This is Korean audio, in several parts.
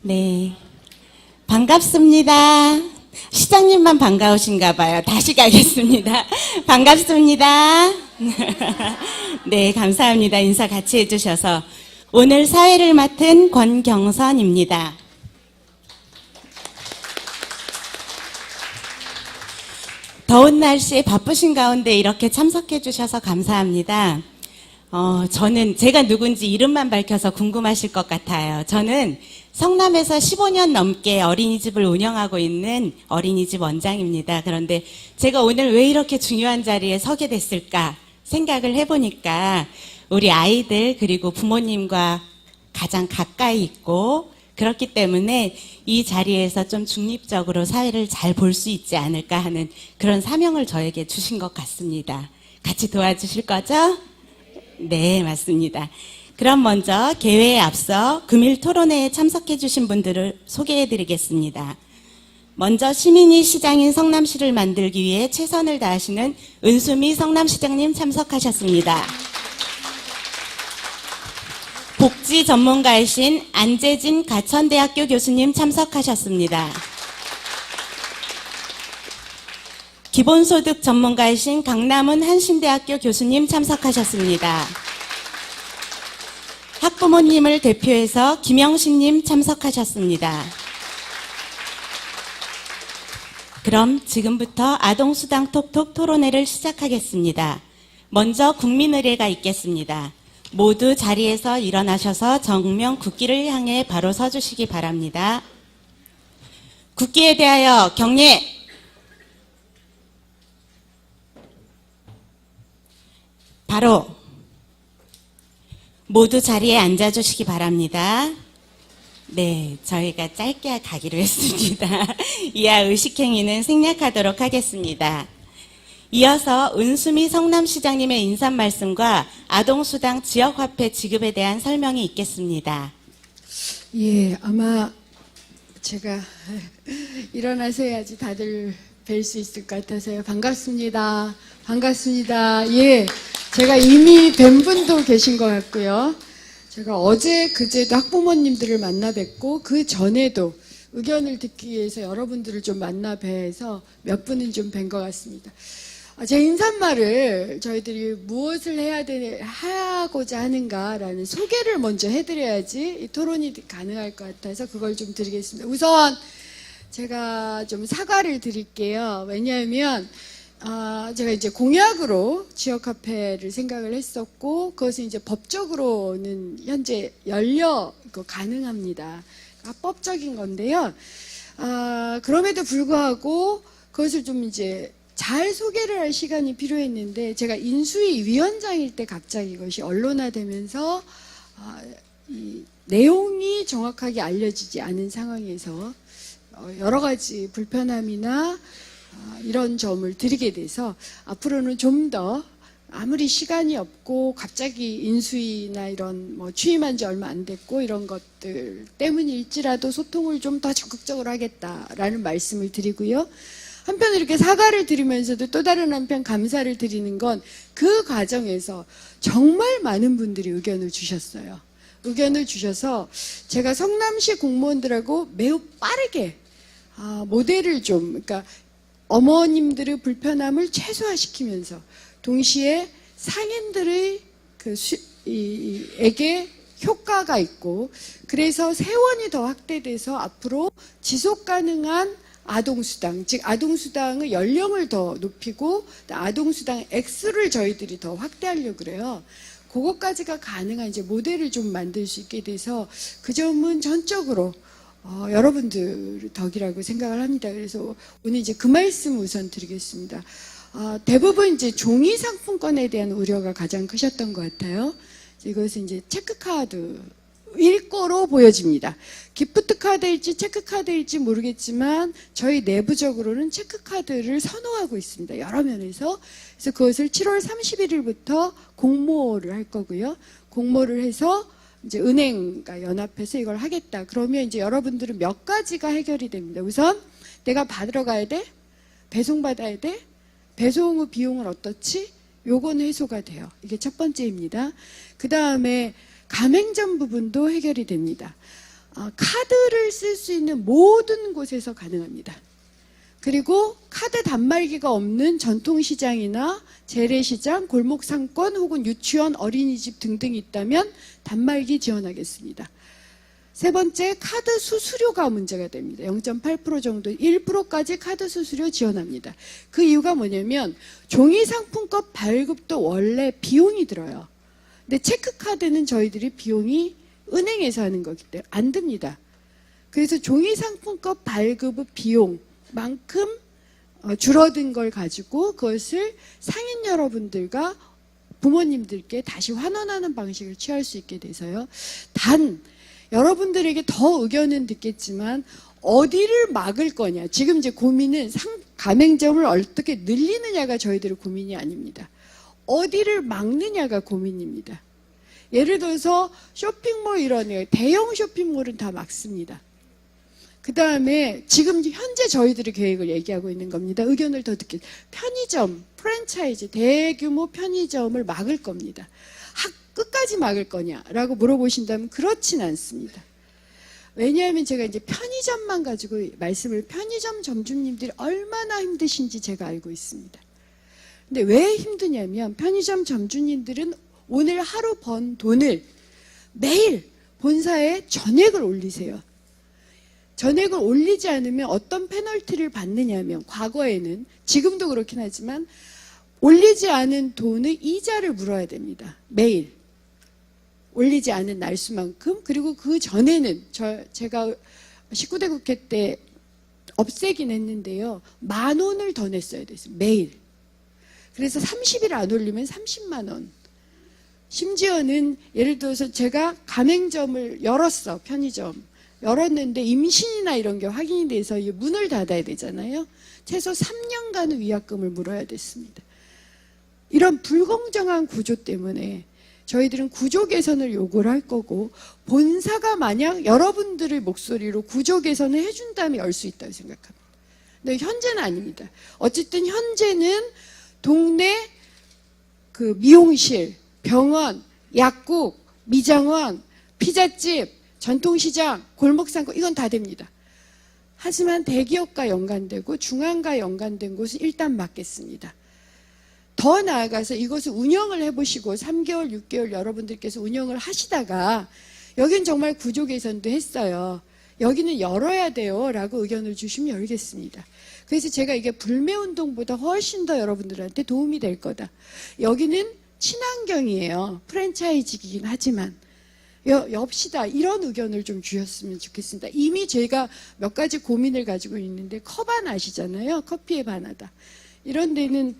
네, 반갑습니다. 시장님만 반가우신가 봐요. 다시 가겠습니다. 반갑습니다. 네, 감사합니다. 인사 같이 해주셔서. 오늘 사회를 맡은 권경선입니다. 더운 날씨에 바쁘신 가운데 이렇게 참석해 주셔서 감사합니다. 저는 제가 누군지 이름만 밝혀서 궁금하실 것 같아요. 저는 성남에서 15년 넘게 어린이집을 운영하고 있는 어린이집 원장입니다. 그런데 제가 오늘 왜 이렇게 중요한 자리에 서게 됐을까 생각을 해보니까 우리 아이들 그리고 부모님과 가장 가까이 있고 그렇기 때문에 이 자리에서 좀 중립적으로 사회를 잘 볼 수 있지 않을까 하는 그런 사명을 저에게 주신 것 같습니다. 같이 도와주실 거죠? 네, 맞습니다. 그럼 먼저 개회에 앞서 금일 토론회에 참석해 주신 분들을 소개해 드리겠습니다. 먼저 시민이 시장인 성남시를 만들기 위해 최선을 다하시는 은수미 성남시장님 참석하셨습니다. 복지 전문가이신 안재진 가천대학교 교수님 참석하셨습니다. 기본소득 전문가이신 강남은 한신대학교 교수님 참석하셨습니다. 학부모님을 대표해서 김영신님 참석하셨습니다. 그럼 지금부터 아동수당 톡톡 토론회를 시작하겠습니다. 먼저 국민의례가 있겠습니다. 모두 자리에서 일어나셔서 정면 국기를 향해 바로 서주시기 바랍니다. 국기에 대하여 경례! 바로 모두 자리에 앉아주시기 바랍니다. 네, 저희가 짧게 가기로 했습니다. 이하 의식행위는 생략하도록 하겠습니다. 이어서 은수미 성남시장님의 인사말씀과 아동수당 지역화폐 지급에 대한 설명이 있겠습니다. 예, 아마 제가 일어나서 해야지 다들 뵐 수 있을 것 같아서요. 반갑습니다. 반갑습니다. 예, 제가 이미 뵌 분도 계신 것 같고요. 제가 어제 그제도 학부모님들을 만나 뵙고 그 전에도 의견을 듣기 위해서 여러분들을 좀 만나 뵈서 몇 분은 좀 뵌 것 같습니다. 제 인사말을 저희들이 무엇을 하고자 하는가라는 소개를 먼저 해드려야지 이 토론이 가능할 것 같아서 그걸 좀 드리겠습니다. 우선 제가 좀 사과를 드릴게요. 왜냐하면 제가 이제 공약으로 지역화폐를 생각을 했었고 그것은 이제 법적으로는 현재 가능합니다. 합법적인 건데요. 그럼에도 불구하고 그것을 좀 이제 잘 소개를 할 시간이 필요했는데 제가 인수위 위원장일 때 갑자기 이것이 언론화되면서 이 내용이 정확하게 알려지지 않은 상황에서 여러 가지 불편함이나 이런 점을 드리게 돼서 앞으로는 좀 더 아무리 시간이 없고 갑자기 인수위나 이런 취임한 지 얼마 안 됐고 이런 것들 때문일지라도 소통을 좀 더 적극적으로 하겠다라는 말씀을 드리고요. 한편 이렇게 사과를 드리면서도 또 다른 한편 감사를 드리는 건 그 과정에서 정말 많은 분들이 의견을 주셨어요. 의견을 주셔서 제가 성남시 공무원들하고 매우 빠르게 모델을 그러니까 어머님들의 불편함을 최소화시키면서 동시에 상인들의 에게 효과가 있고 그래서 세원이 더 확대돼서 앞으로 지속 가능한 아동수당, 즉 아동수당의 연령을 더 높이고 아동수당 액수를 저희들이 더 확대하려고 그래요. 그것까지가 가능한 이제 모델을 좀 만들 수 있게 돼서 그 점은 전적으로 여러분들 덕이라고 생각을 합니다. 그래서 오늘 이제 그 말씀 우선 드리겠습니다. 대부분 이제 종이 상품권에 대한 우려가 가장 크셨던 것 같아요. 이것은 이제 체크카드 일거로 보여집니다. 기프트 카드일지 체크카드일지 모르겠지만 저희 내부적으로는 체크카드를 선호하고 있습니다. 여러 면에서. 그래서 그것을 7월 31일부터 공모를 할 거고요. 공모를 해서 이제 은행과 연합해서 이걸 하겠다. 그러면 이제 여러분들은 몇 가지가 해결이 됩니다. 우선 내가 받으러 가야 돼? 배송받아야 돼? 배송 후 비용은 어떻지? 요건 해소가 돼요. 이게 첫 번째입니다. 그 다음에 가맹점 부분도 해결이 됩니다. 카드를 쓸 수 있는 모든 곳에서 가능합니다. 그리고 카드 단말기가 없는 전통시장이나 재래시장, 골목상권 혹은 유치원, 어린이집 등등이 있다면 단말기 지원하겠습니다. 세 번째, 카드 수수료가 문제가 됩니다. 0.8% 정도, 1%까지 카드 수수료 지원합니다. 그 이유가 뭐냐면 종이 상품권 발급도 원래 비용이 들어요. 근데 체크카드는 저희들이 비용이 은행에서 하는 거기 때문에 안 듭니다. 그래서 종이 상품권 발급의 비용만큼 줄어든 걸 가지고 그것을 상인 여러분들과 부모님들께 다시 환원하는 방식을 취할 수 있게 돼서요. 단 여러분들에게 더 의견은 듣겠지만 어디를 막을 거냐. 지금 이제 고민은 가맹점을 어떻게 늘리느냐가 저희들의 고민이 아닙니다. 어디를 막느냐가 고민입니다. 예를 들어서 쇼핑몰 이런 대형 쇼핑몰은 다 막습니다. 그 다음에 지금 현재 저희들의 계획을 얘기하고 있는 겁니다. 의견을 더 듣겠습니다. 편의점, 프랜차이즈, 대규모 편의점을 막을 겁니다. 끝까지 막을 거냐라고 물어보신다면 그렇진 않습니다. 왜냐하면 제가 이제 편의점만 가지고 편의점 점주님들이 얼마나 힘드신지 제가 알고 있습니다. 근데 왜 힘드냐면 편의점 점주님들은 오늘 하루 번 돈을 매일 본사에 전액을 올리세요. 전액을 올리지 않으면 어떤 페널티를 받느냐면 과거에는 지금도 그렇긴 하지만 올리지 않은 돈의 이자를 물어야 됩니다. 매일. 올리지 않은 날수만큼. 그리고 그 전에는 제가 19대 국회 때 없애긴 했는데요. 10,000원을 더 냈어야 됐어요. 매일. 그래서 30일 안 올리면 30만 원. 심지어는 예를 들어서 제가 가맹점을 열었어. 편의점. 열었는데 임신이나 이런 게 확인이 돼서 문을 닫아야 되잖아요. 최소 3년간의 위약금을 물어야 됐습니다. 이런 불공정한 구조 때문에 저희들은 구조 개선을 요구를 할 거고 본사가 만약 여러분들의 목소리로 구조 개선을 해준다면 열 수 있다고 생각합니다. 근데 현재는 아닙니다. 어쨌든 현재는 동네 그 미용실, 병원, 약국, 미장원, 피자집, 전통시장, 골목상권 이건 다 됩니다. 하지만 대기업과 연관되고 중앙과 연관된 곳은 일단 막겠습니다. 더 나아가서 이것을 운영을 해보시고 3개월, 6개월 여러분들께서 운영을 하시다가 여긴 정말 구조 개선도 했어요. 여기는 열어야 돼요 라고 의견을 주시면 열겠습니다. 그래서 제가 이게 불매운동보다 훨씬 더 여러분들한테 도움이 될 거다. 여기는 친환경이에요. 프랜차이즈이긴 하지만 엽시다. 이런 의견을 좀 주셨으면 좋겠습니다. 이미 제가 몇 가지 고민을 가지고 있는데 커반 아시잖아요. 커피의 반하다. 이런 데는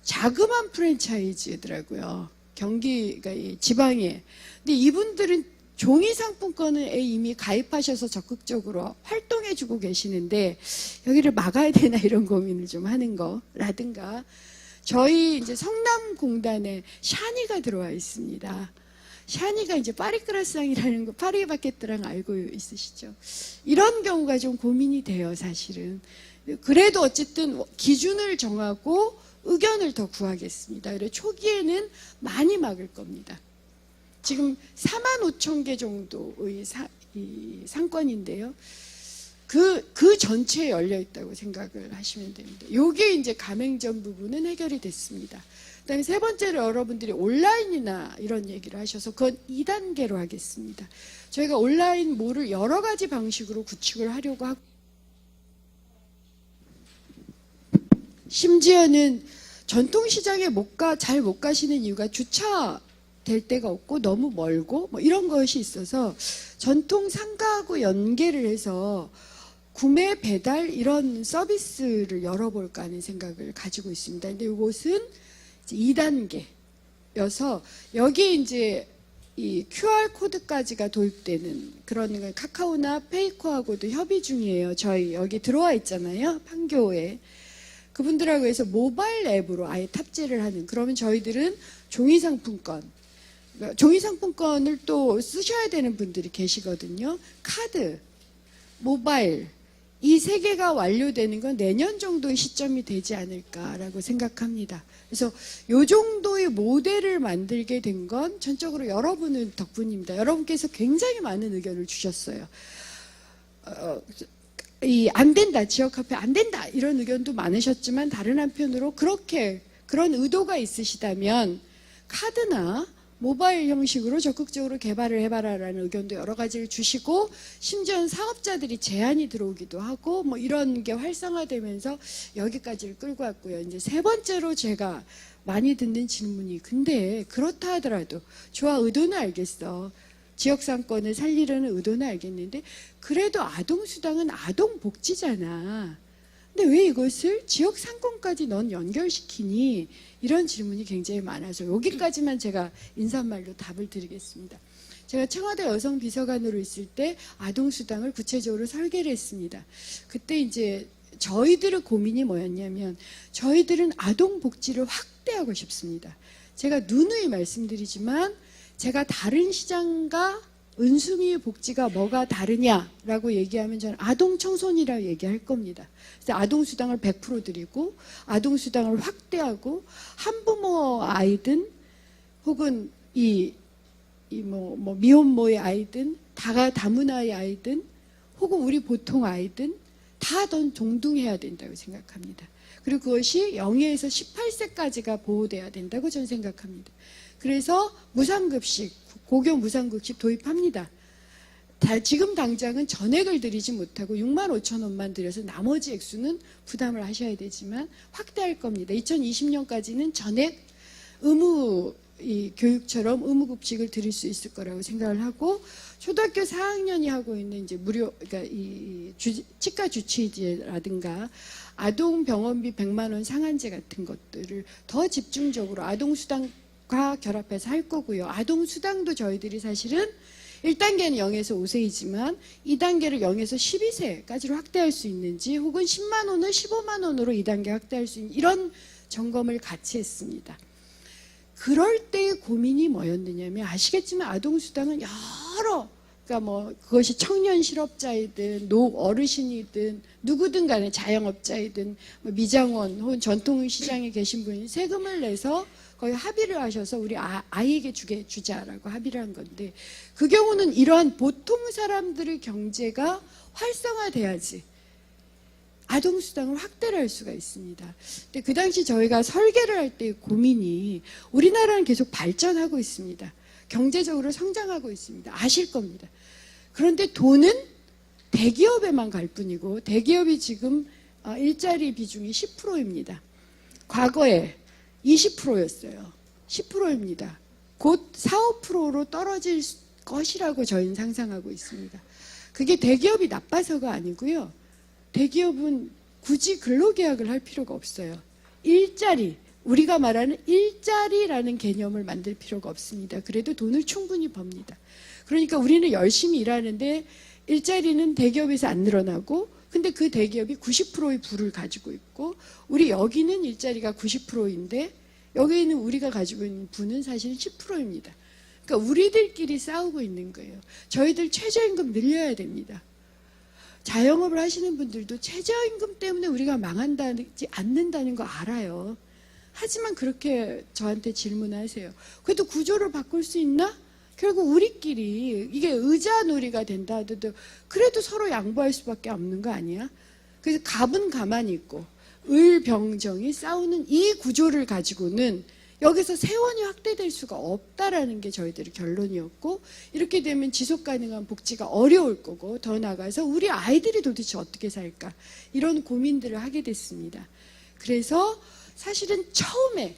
자그마한 프랜차이즈더라고요. 경기가 지방에. 근데 이분들은 종이 상품권에 이미 가입하셔서 적극적으로 활동해주고 계시는데 여기를 막아야 되나 이런 고민을 좀 하는 거라든가 저희 이제 성남공단에 샤니가 들어와 있습니다. 샤니가 이제 파리크라상이라는 거 파리바게뜨랑 알고 있으시죠? 이런 경우가 좀 고민이 돼요, 사실은. 그래도 어쨌든 기준을 정하고 의견을 더 구하겠습니다. 그래서 초기에는 많이 막을 겁니다. 지금 45,000개 정도의 상권인데요. 그 전체에 열려 있다고 생각을 하시면 됩니다. 요게 이제 가맹점 부분은 해결이 됐습니다. 그다음에 세 번째로 여러분들이 온라인이나 이런 얘기를 하셔서 그건 2단계로 하겠습니다. 저희가 온라인 몰을 여러 가지 방식으로 구축을 하려고 하고 심지어는 전통시장에 잘 못 가시는 이유가 주차 될 데가 없고 너무 멀고 뭐 이런 것이 있어서 전통 상가하고 연계를 해서 구매 배달 이런 서비스를 열어볼까 하는 생각을 가지고 있습니다. 근데 이곳은 2단계여서 여기 이제 이 QR 코드까지가 도입되는 그런 걸 카카오나 페이커하고도 협의 중이에요. 저희 여기 들어와 있잖아요. 판교에. 그분들하고 해서 모바일 앱으로 아예 탑재를 하는. 그러면 저희들은 종이상품권을 또 쓰셔야 되는 분들이 계시거든요. 카드, 모바일, 이 세 개가 완료되는 건 내년 정도의 시점이 되지 않을까라고 생각합니다. 그래서 이 정도의 모델을 만들게 된 건 전적으로 여러분의 덕분입니다. 여러분께서 굉장히 많은 의견을 주셨어요. 안 된다, 지역화폐 안 된다 이런 의견도 많으셨지만 다른 한편으로 그런 의도가 있으시다면 카드나 모바일 형식으로 적극적으로 개발을 해봐라라는 의견도 여러 가지를 주시고 심지어는 사업자들이 제안이 들어오기도 하고 뭐 이런 게 활성화되면서 여기까지를 끌고 왔고요. 이제 세 번째로 제가 많이 듣는 질문이 근데 그렇다 하더라도 좋아 의도는 알겠어. 지역상권을 살리려는 의도는 알겠는데 그래도 아동수당은 아동복지잖아. 근데 왜 이것을 지역상권까지 넌 연결시키니? 이런 질문이 굉장히 많아서 여기까지만 제가 인사말로 답을 드리겠습니다. 제가 청와대 여성비서관으로 있을 때 아동수당을 구체적으로 설계를 했습니다. 그때 이제 저희들의 고민이 뭐였냐면 저희들은 아동복지를 확대하고 싶습니다. 제가 누누이 말씀드리지만 제가 다른 시장과 은숭이의 복지가 뭐가 다르냐라고 얘기하면 저는 아동 청소년이라고 얘기할 겁니다. 그래서 아동수당을 100% 드리고 아동수당을 확대하고 한부모 아이든 혹은 미혼모의 아이든 다문화의 아이든 혹은 우리 보통 아이든 다 동등해야 된다고 생각합니다. 그리고 그것이 0에서 18세까지가 보호돼야 된다고 저는 생각합니다. 그래서 무상급식, 고교 무상급식 도입합니다. 지금 당장은 전액을 드리지 못하고 6만 5천 원만 드려서 나머지 액수는 부담을 하셔야 되지만 확대할 겁니다. 2020년까지는 전액 교육처럼 의무급식을 드릴 수 있을 거라고 생각을 하고 초등학교 4학년이 하고 있는 이제 그러니까 치과 주치의라든가 아동 병원비 100만 원 상한제 같은 것들을 더 집중적으로 아동수당과 결합해서 할 거고요. 아동수당도 저희들이 사실은 1단계는 0에서 5세이지만 2단계를 0에서 12세까지로 확대할 수 있는지 혹은 10만 원을 15만 원으로 2단계 확대할 수 있는 이런 점검을 같이 했습니다. 그럴 때의 고민이 뭐였느냐면 아시겠지만 아동수당은 그러니까 그것이 청년 실업자이든 어르신이든 누구든 간에 자영업자이든 미장원 혹은 전통시장에 계신 분이 세금을 내서 거의 합의를 하셔서 우리 아이에게 주자라고 합의를 한 건데 그 경우는 이러한 보통 사람들의 경제가 활성화돼야지 아동수당을 확대를 할 수가 있습니다. 근데 그 당시 저희가 설계를 할 때 고민이 우리나라는 계속 발전하고 있습니다. 경제적으로 성장하고 있습니다. 아실 겁니다. 그런데 돈은 대기업에만 갈 뿐이고 대기업이 지금 일자리 비중이 10%입니다. 과거에 20%였어요. 10%입니다. 곧 4, 5%로 떨어질 것이라고 저희는 상상하고 있습니다. 그게 대기업이 나빠서가 아니고요. 대기업은 굳이 근로계약을 할 필요가 없어요. 우리가 말하는 일자리라는 개념을 만들 필요가 없습니다. 그래도 돈을 충분히 법니다. 그러니까 우리는 열심히 일하는데 일자리는 대기업에서 안 늘어나고 근데 그 대기업이 90%의 부를 가지고 있고 우리 여기는 일자리가 90%인데 여기는 우리가 가지고 있는 부는 사실 10%입니다. 그러니까 우리들끼리 싸우고 있는 거예요. 저희들 최저임금 늘려야 됩니다. 자영업을 하시는 분들도 최저임금 때문에 우리가 망한다지 않는다는 거 알아요. 하지만 그렇게 저한테 질문하세요. 그래도 구조를 바꿀 수 있나? 결국 우리끼리 이게 의자놀이가 된다 하더라도 그래도 서로 양보할 수밖에 없는 거 아니야? 그래서 갑은 가만히 있고 을병정이 싸우는 이 구조를 가지고는 여기서 세원이 확대될 수가 없다라는 게 저희들의 결론이었고 이렇게 되면 지속가능한 복지가 어려울 거고 더 나아가서 우리 아이들이 도대체 어떻게 살까 이런 고민들을 하게 됐습니다. 그래서 사실은 처음에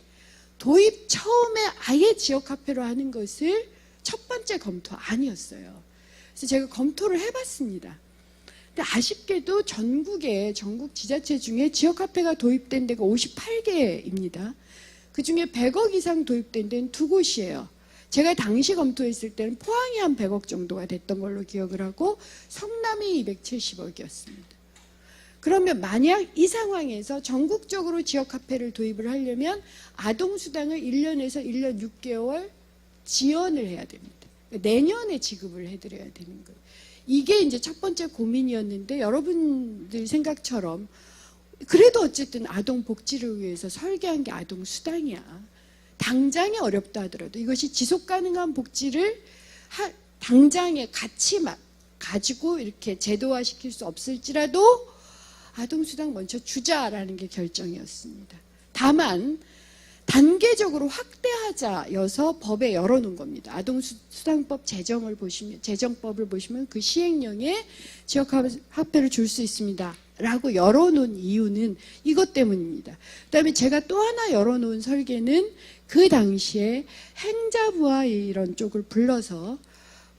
아예 지역화폐로 하는 것을 첫 번째 검토 아니었어요. 그래서 제가 검토를 해봤습니다. 근데 아쉽게도 전국 지자체 중에 지역화폐가 도입된 데가 58개입니다. 그 중에 100억 이상 도입된 데는 2곳이에요. 제가 당시 검토했을 때는 포항이 한 100억 정도가 됐던 걸로 기억을 하고 성남이 270억이었습니다. 그러면 만약 이 상황에서 전국적으로 지역화폐를 도입을 하려면 아동수당을 1년에서 1년 6개월 지연을 해야 됩니다. 내년에 지급을 해드려야 되는 거예요. 이게 이제 첫 번째 고민이었는데 여러분들 생각처럼 그래도 어쨌든 아동 복지를 위해서 설계한 게 아동 수당이야. 당장에 어렵다 하더라도 이것이 지속 가능한 복지를 당장에 같이 가지고 이렇게 제도화시킬 수 없을지라도 아동수당 먼저 주자라는 게 결정이었습니다. 다만 단계적으로 확대하자여서 법에 열어놓은 겁니다. 아동수당법 제정법을 보시면 그 시행령에 지역화폐를 줄 수 있습니다. 라고 열어놓은 이유는 이것 때문입니다. 그다음에 제가 또 하나 열어놓은 설계는 그 당시에 행자부와 이런 쪽을 불러서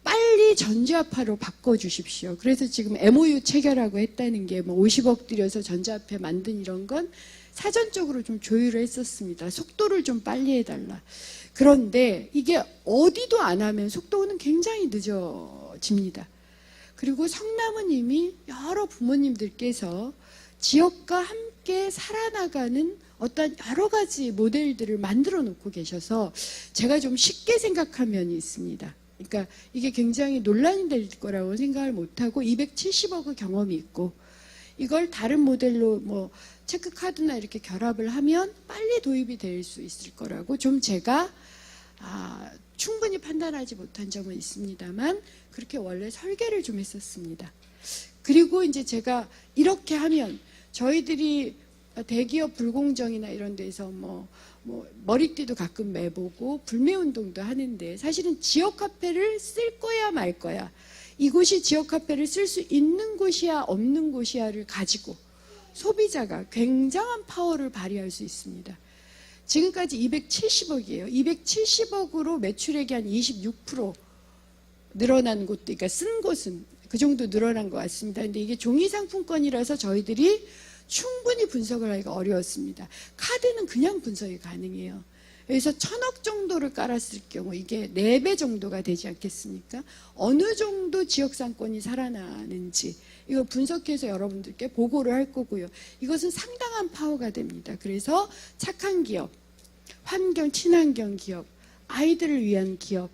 빨리 전자화폐로 바꿔주십시오. 그래서 지금 MOU 체결하고 했다는 게 뭐 50억 들여서 전자화폐 만든 이런 건 사전적으로 좀 조율을 했었습니다. 속도를 좀 빨리 해달라. 그런데 이게 어디도 안 하면 속도는 굉장히 늦어집니다. 그리고 성남은 이미 여러 부모님들께서 지역과 함께 살아나가는 어떤 여러 가지 모델들을 만들어 놓고 계셔서 제가 좀 쉽게 생각한 면이 있습니다. 그러니까 이게 굉장히 논란이 될 거라고 생각을 못하고 270억의 경험이 있고 이걸 다른 모델로 뭐 체크카드나 이렇게 결합을 하면 빨리 도입이 될 수 있을 거라고 좀 제가 충분히 판단하지 못한 점은 있습니다만 그렇게 원래 설계를 좀 했었습니다. 그리고 이제 제가 이렇게 하면 저희들이 대기업 불공정이나 이런 데서 뭐 머리띠도 가끔 매보고 불매운동도 하는데 사실은 지역화폐를 쓸 거야 말 거야. 이곳이 지역화폐를 쓸 수 있는 곳이야 없는 곳이야를 가지고 소비자가 굉장한 파워를 발휘할 수 있습니다. 지금까지 270억이에요. 270억으로 매출액이 한 26% 늘어난 곳도, 그러니까 쓴 곳은 그 정도 늘어난 것 같습니다. 근데 이게 종이상품권이라서 저희들이 충분히 분석을 하기가 어려웠습니다. 카드는 그냥 분석이 가능해요. 그래서 1,000억 정도를 깔았을 경우 이게 4배 정도가 되지 않겠습니까? 어느 정도 지역상권이 살아나는지 이거 분석해서 여러분들께 보고를 할 거고요. 이것은 상당한 파워가 됩니다. 그래서 착한 기업, 환경, 친환경 기업, 아이들을 위한 기업,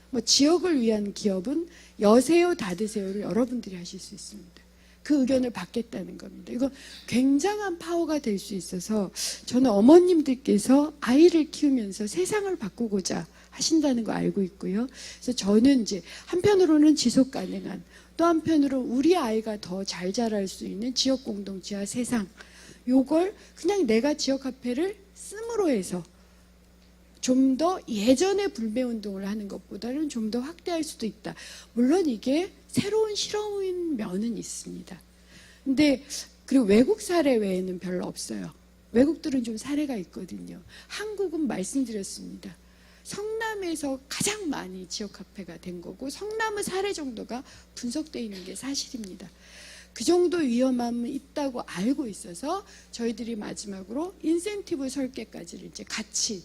뭐 지역을 위한 기업은 여세요, 닫으세요를 여러분들이 하실 수 있습니다. 그 의견을 받겠다는 겁니다. 이거 굉장한 파워가 될 수 있어서 저는 어머님들께서 아이를 키우면서 세상을 바꾸고자 하신다는 거 알고 있고요. 그래서 저는 이제 한편으로는 지속 가능한 또 한편으로 우리 아이가 더 잘 자랄 수 있는 지역 공동체와 세상 요걸 그냥 내가 지역화폐를 씀으로 해서 좀 더 예전에 불매운동을 하는 것보다는 좀 더 확대할 수도 있다. 물론 이게 새로운 실험인 면은 있습니다. 근데 그리고 외국 사례 외에는 별로 없어요. 외국들은 좀 사례가 있거든요. 한국은 말씀드렸습니다. 성남에서 가장 많이 지역화폐가 된 거고 성남의 사례 정도가 분석되어 있는 게 사실입니다. 그 정도 위험함은 있다고 알고 있어서 저희들이 마지막으로 인센티브 설계까지를 이제 같이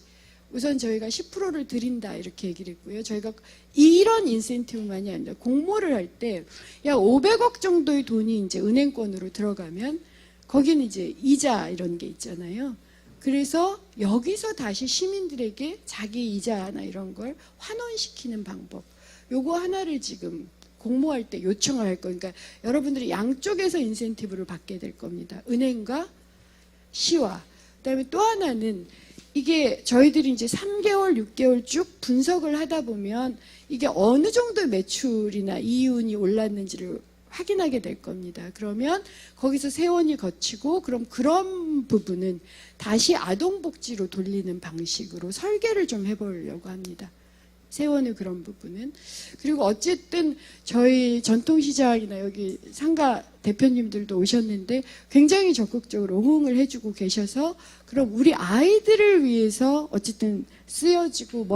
우선 저희가 10%를 드린다 이렇게 얘기를 했고요. 저희가 이런 인센티브만이 아니라 공모를 할 때 약 500억 정도의 돈이 이제 은행권으로 들어가면 거기는 이제 이자 이런 게 있잖아요. 그래서 여기서 다시 시민들에게 자기 이자나 이런 걸 환원시키는 방법. 요거 하나를 지금 공모할 때 요청을 할 거니까 그러니까 여러분들이 양쪽에서 인센티브를 받게 될 겁니다. 은행과 시와. 그다음에 또 하나는 이게 저희들이 이제 3개월, 6개월 쭉 분석을 하다 보면 이게 어느 정도의 매출이나 이윤이 올랐는지를 확인하게 될 겁니다. 그러면 거기서 세원이 거치고 그럼 그런 부분은 다시 아동복지로 돌리는 방식으로 설계를 좀 해보려고 합니다. 세원의 그런 부분은. 그리고 어쨌든 저희 전통시장이나 여기 상가 대표님들도 오셨는데 굉장히 적극적으로 호응을 해주고 계셔서 그럼 우리 아이들을 위해서 어쨌든 쓰여지고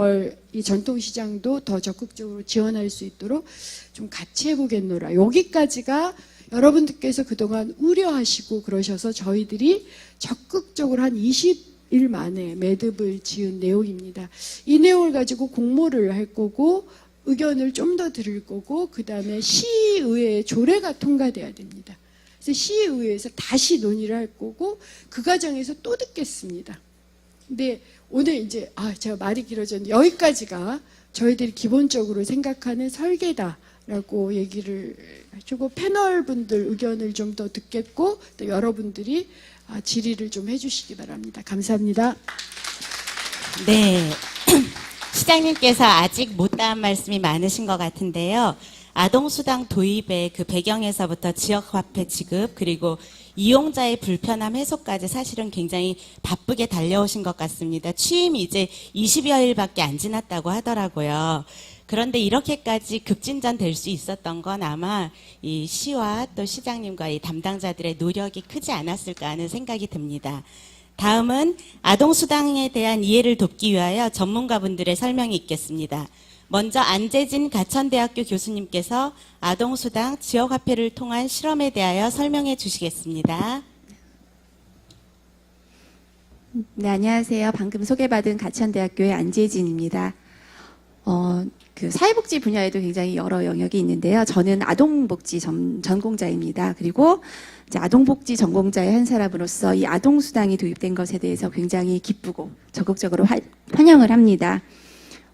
이 전통시장도 더 적극적으로 지원할 수 있도록 좀 같이 해보겠노라. 여기까지가 여러분들께서 그동안 우려하시고 그러셔서 저희들이 적극적으로 한 20일 만에 매듭을 지은 내용입니다. 이 내용을 가지고 공모를 할 거고 의견을 좀 더 들을 거고 그 다음에 시의회의 조례가 통과돼야 됩니다. 그래서 시의회에서 다시 논의를 할 거고 그 과정에서 또 듣겠습니다. 근데 오늘 이제 제가 말이 길어졌는데 여기까지가 저희들이 기본적으로 생각하는 설계다 라고 얘기를 해주고 패널 분들 의견을 좀 더 듣겠고 또 여러분들이 질의를 좀 해주시기 바랍니다. 감사합니다. 네. 시장님께서 아직 못다한 말씀이 많으신 것 같은데요. 아동수당 도입의 그 배경에서부터 지역화폐 지급 그리고 이용자의 불편함 해소까지 사실은 굉장히 바쁘게 달려오신 것 같습니다. 취임이 이제 20여일밖에 안 지났다고 하더라고요. 그런데 이렇게까지 급진전 될 수 있었던 건 아마 이 시와 또 시장님과 이 담당자들의 노력이 크지 않았을까 하는 생각이 듭니다. 다음은 아동수당에 대한 이해를 돕기 위하여 전문가분들의 설명이 있겠습니다. 먼저 안재진 가천대학교 교수님께서 아동수당 지역화폐를 통한 실험에 대하여 설명해 주시겠습니다. 네, 안녕하세요. 방금 소개받은 가천대학교의 안재진입니다. 그 사회복지 분야에도 굉장히 여러 영역이 있는데요. 저는 아동복지 전공자입니다. 그리고 이제 아동복지 전공자의 한 사람으로서 이 아동수당이 도입된 것에 대해서 굉장히 기쁘고 적극적으로 환영을 합니다.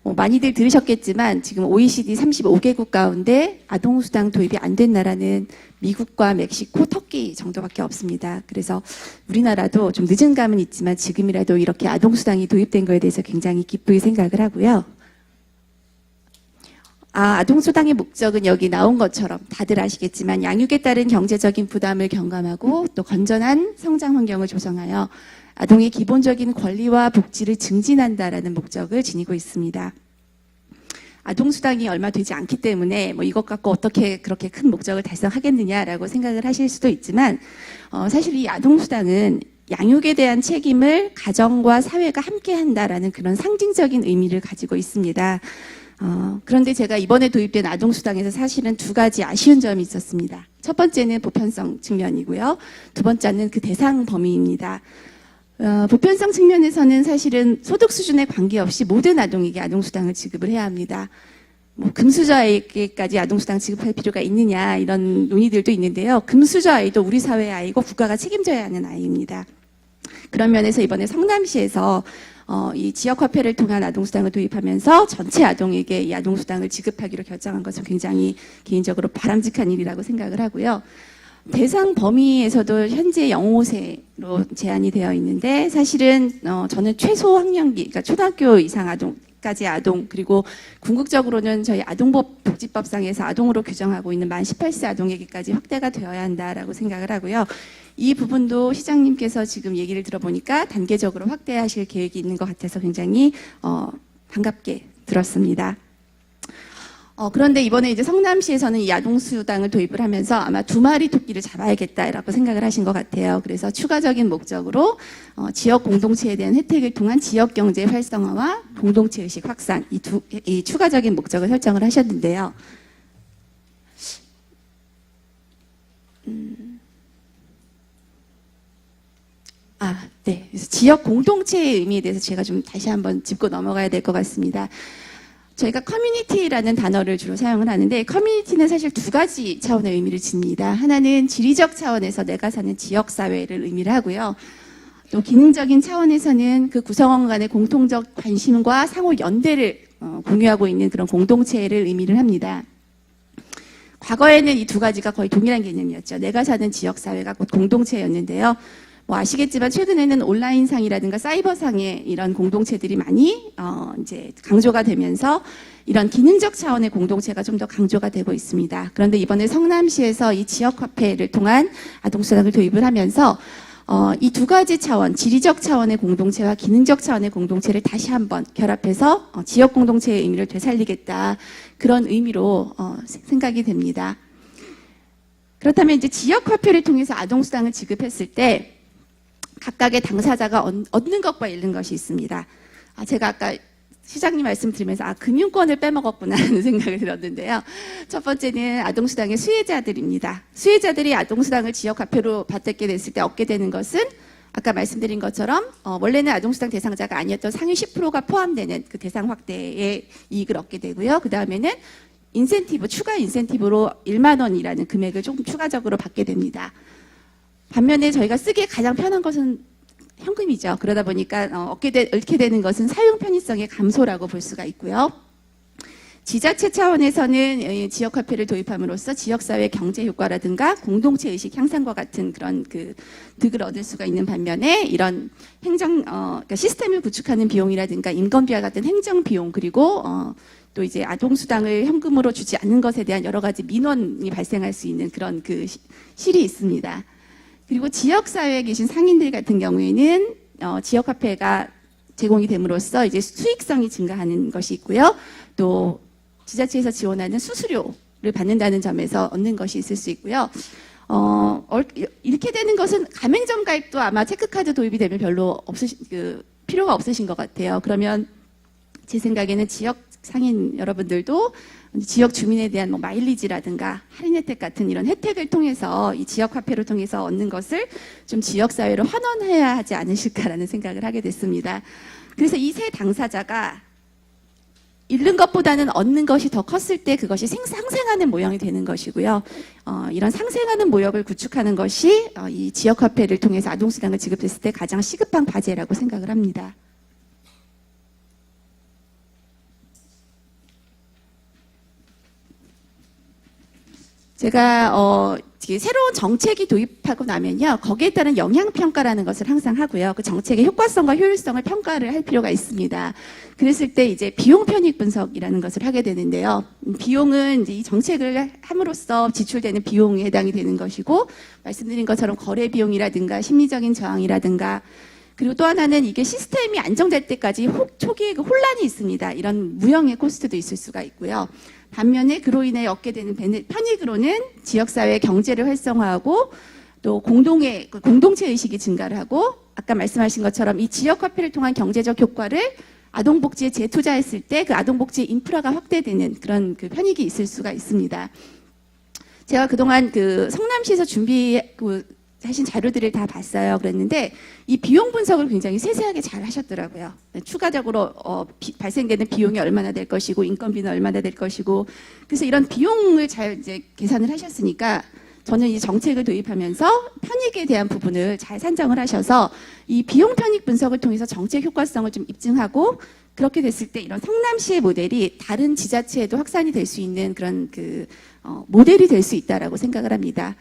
많이들 들으셨겠지만 지금 OECD 35개국 가운데 아동수당 도입이 안 된 나라는 미국과 멕시코, 터키 정도밖에 없습니다. 그래서 우리나라도 좀 늦은 감은 있지만 지금이라도 이렇게 아동수당이 도입된 거에 대해서 굉장히 기쁘게 생각을 하고요. 아동수당의 목적은 여기 나온 것처럼 다들 아시겠지만 양육에 따른 경제적인 부담을 경감하고 또 건전한 성장 환경을 조성하여 아동의 기본적인 권리와 복지를 증진한다라는 목적을 지니고 있습니다. 아동수당이 얼마 되지 않기 때문에 이것 갖고 어떻게 그렇게 큰 목적을 달성하겠느냐라고 생각을 하실 수도 있지만 사실 이 아동수당은 양육에 대한 책임을 가정과 사회가 함께 한다라는 그런 상징적인 의미를 가지고 있습니다. 그런데 제가 이번에 도입된 아동수당에서 사실은 두 가지 아쉬운 점이 있었습니다. 첫 번째는 보편성 측면이고요. 두 번째는 그 대상 범위입니다. 보편성 측면에서는 사실은 소득 수준에 관계없이 모든 아동에게 아동수당을 지급을 해야 합니다. 금수저 아이에게까지 아동수당 지급할 필요가 있느냐 이런 논의들도 있는데요. 금수저 아이도 우리 사회의 아이고 국가가 책임져야 하는 아이입니다. 그런 면에서 이번에 성남시에서 이 지역화폐를 통한 아동수당을 도입하면서 전체 아동에게 이 아동수당을 지급하기로 결정한 것은 굉장히 개인적으로 바람직한 일이라고 생각을 하고요. 대상 범위에서도 현재 0~5세로 제한이 되어 있는데 사실은 저는 최소 학년기, 그러니까 초등학교 이상 아동까지 아동 그리고 궁극적으로는 저희 아동복지법상에서 아동으로 규정하고 있는 만 18세 아동에게까지 확대가 되어야 한다라고 생각을 하고요. 이 부분도 시장님께서 지금 얘기를 들어보니까 단계적으로 확대하실 계획이 있는 것 같아서 굉장히 반갑게 들었습니다. 그런데 이번에 이제 성남시에서는 이 아동수당을 도입을 하면서 아마 2마리 토끼를 잡아야겠다라고 생각을 하신 것 같아요. 그래서 추가적인 목적으로 지역 공동체에 대한 혜택을 통한 지역 경제 활성화와 공동체 의식 확산 이 추가적인 목적을 설정을 하셨는데요. 네. 그래서 지역 공동체의 의미에 대해서 제가 좀 다시 한번 짚고 넘어가야 될 것 같습니다. 저희가 커뮤니티라는 단어를 주로 사용을 하는데 커뮤니티는 사실 두 가지 차원의 의미를 지닙니다. 하나는 지리적 차원에서 내가 사는 지역사회를 의미를 하고요. 또 기능적인 차원에서는 그 구성원 간의 공통적 관심과 상호 연대를 공유하고 있는 그런 공동체를 의미를 합니다. 과거에는 이 두 가지가 거의 동일한 개념이었죠. 내가 사는 지역사회가 곧 공동체였는데요. 아시겠지만 최근에는 온라인상이라든가 사이버상의 이런 공동체들이 많이 이제 강조가 되면서 이런 기능적 차원의 공동체가 좀 더 강조가 되고 있습니다. 그런데 이번에 성남시에서 이 지역화폐를 통한 아동수당을 도입을 하면서 이 두 가지 차원, 지리적 차원의 공동체와 기능적 차원의 공동체를 다시 한번 결합해서 지역 공동체의 의미를 되살리겠다 그런 의미로 생각이 됩니다. 그렇다면 이제 지역화폐를 통해서 아동수당을 지급했을 때 각각의 당사자가 얻는 것과 잃는 것이 있습니다. 제가 아까 시장님 말씀 드리면서 금융권을 빼먹었구나 하는 생각이 들었는데요. 첫 번째는 아동수당의 수혜자들입니다. 수혜자들이 아동수당을 지역화폐로 받게 됐을 때 얻게 되는 것은 아까 말씀드린 것처럼 원래는 아동수당 대상자가 아니었던 상위 10%가 포함되는 그 대상 확대의 이익을 얻게 되고요. 그 다음에는 인센티브, 추가 인센티브로 1만 원이라는 금액을 조금 추가적으로 받게 됩니다. 반면에 저희가 쓰기에 가장 편한 것은 현금이죠. 그러다 보니까 얻게 되는 것은 사용 편의성의 감소라고 볼 수가 있고요. 지자체 차원에서는 지역화폐를 도입함으로써 지역사회 경제 효과라든가 공동체 의식 향상과 같은 그런 그 득을 얻을 수가 있는 반면에 이런 그러니까 시스템을 구축하는 비용이라든가 인건비와 같은 행정 비용 그리고 또 이제 아동수당을 현금으로 주지 않는 것에 대한 여러 가지 민원이 발생할 수 있는 그런 그 실이 있습니다. 그리고 지역사회에 계신 상인들 같은 경우에는 지역화폐가 제공이 됨으로써 이제 수익성이 증가하는 것이 있고요. 또 지자체에서 지원하는 수수료를 받는다는 점에서 얻는 것이 있을 수 있고요. 이렇게 되는 것은 가맹점 가입도 아마 체크카드 도입이 되면 별로 필요가 없으신 것 같아요. 그러면 제 생각에는 지역 상인 여러분들도 지역 주민에 대한 뭐 마일리지라든가 할인 혜택 같은 이런 혜택을 통해서 이 지역 화폐를 통해서 얻는 것을 좀 지역 사회로 환원해야 하지 않으실까라는 생각을 하게 됐습니다. 그래서 이 세 당사자가 잃는 것보다는 얻는 것이 더 컸을 때 그것이 상생하는 모형이 되는 것이고요. 이런 상생하는 모형을 구축하는 것이 이 지역 화폐를 통해서 아동수당을 지급했을 때 가장 시급한 과제라고 생각을 합니다. 제가 새로운 정책이 도입하고 나면요, 거기에 따른 영향평가라는 것을 항상 하고요. 그 정책의 효과성과 효율성을 평가를 할 필요가 있습니다. 그랬을 때 이제 비용 편익 분석이라는 것을 하게 되는데요. 비용은 이제 이 정책을 함으로써 지출되는 비용에 해당이 되는 것이고, 말씀드린 것처럼 거래 비용이라든가 심리적인 저항이라든가, 그리고 또 하나는 이게 시스템이 안정될 때까지 초기에 그 혼란이 있습니다. 이런 무형의 코스트도 있을 수가 있고요. 반면에 그로 인해 얻게 되는 편익으로는 지역사회 경제를 활성화하고 또 공동체 의식이 증가를 하고 아까 말씀하신 것처럼 이 지역화폐를 통한 경제적 효과를 아동복지에 재투자했을 때 그 아동복지 인프라가 확대되는 그런 그 편익이 있을 수가 있습니다. 제가 그동안 그 성남시에서 하신 자료들을 다 봤어요. 그랬는데 이 비용 분석을 굉장히 세세하게 잘 하셨더라고요. 추가적으로 발생되는 비용이 얼마나 될 것이고 인건비는 얼마나 될 것이고 그래서 이런 비용을 잘 이제 계산을 하셨으니까 저는 이 정책을 도입하면서 편익에 대한 부분을 잘 산정을 하셔서 이 비용 편익 분석을 통해서 정책 효과성을 좀 입증하고 그렇게 됐을 때 이런 성남시의 모델이 다른 지자체에도 확산이 될 수 있는 그런 모델이 될 수 있다라고 생각을 합니다.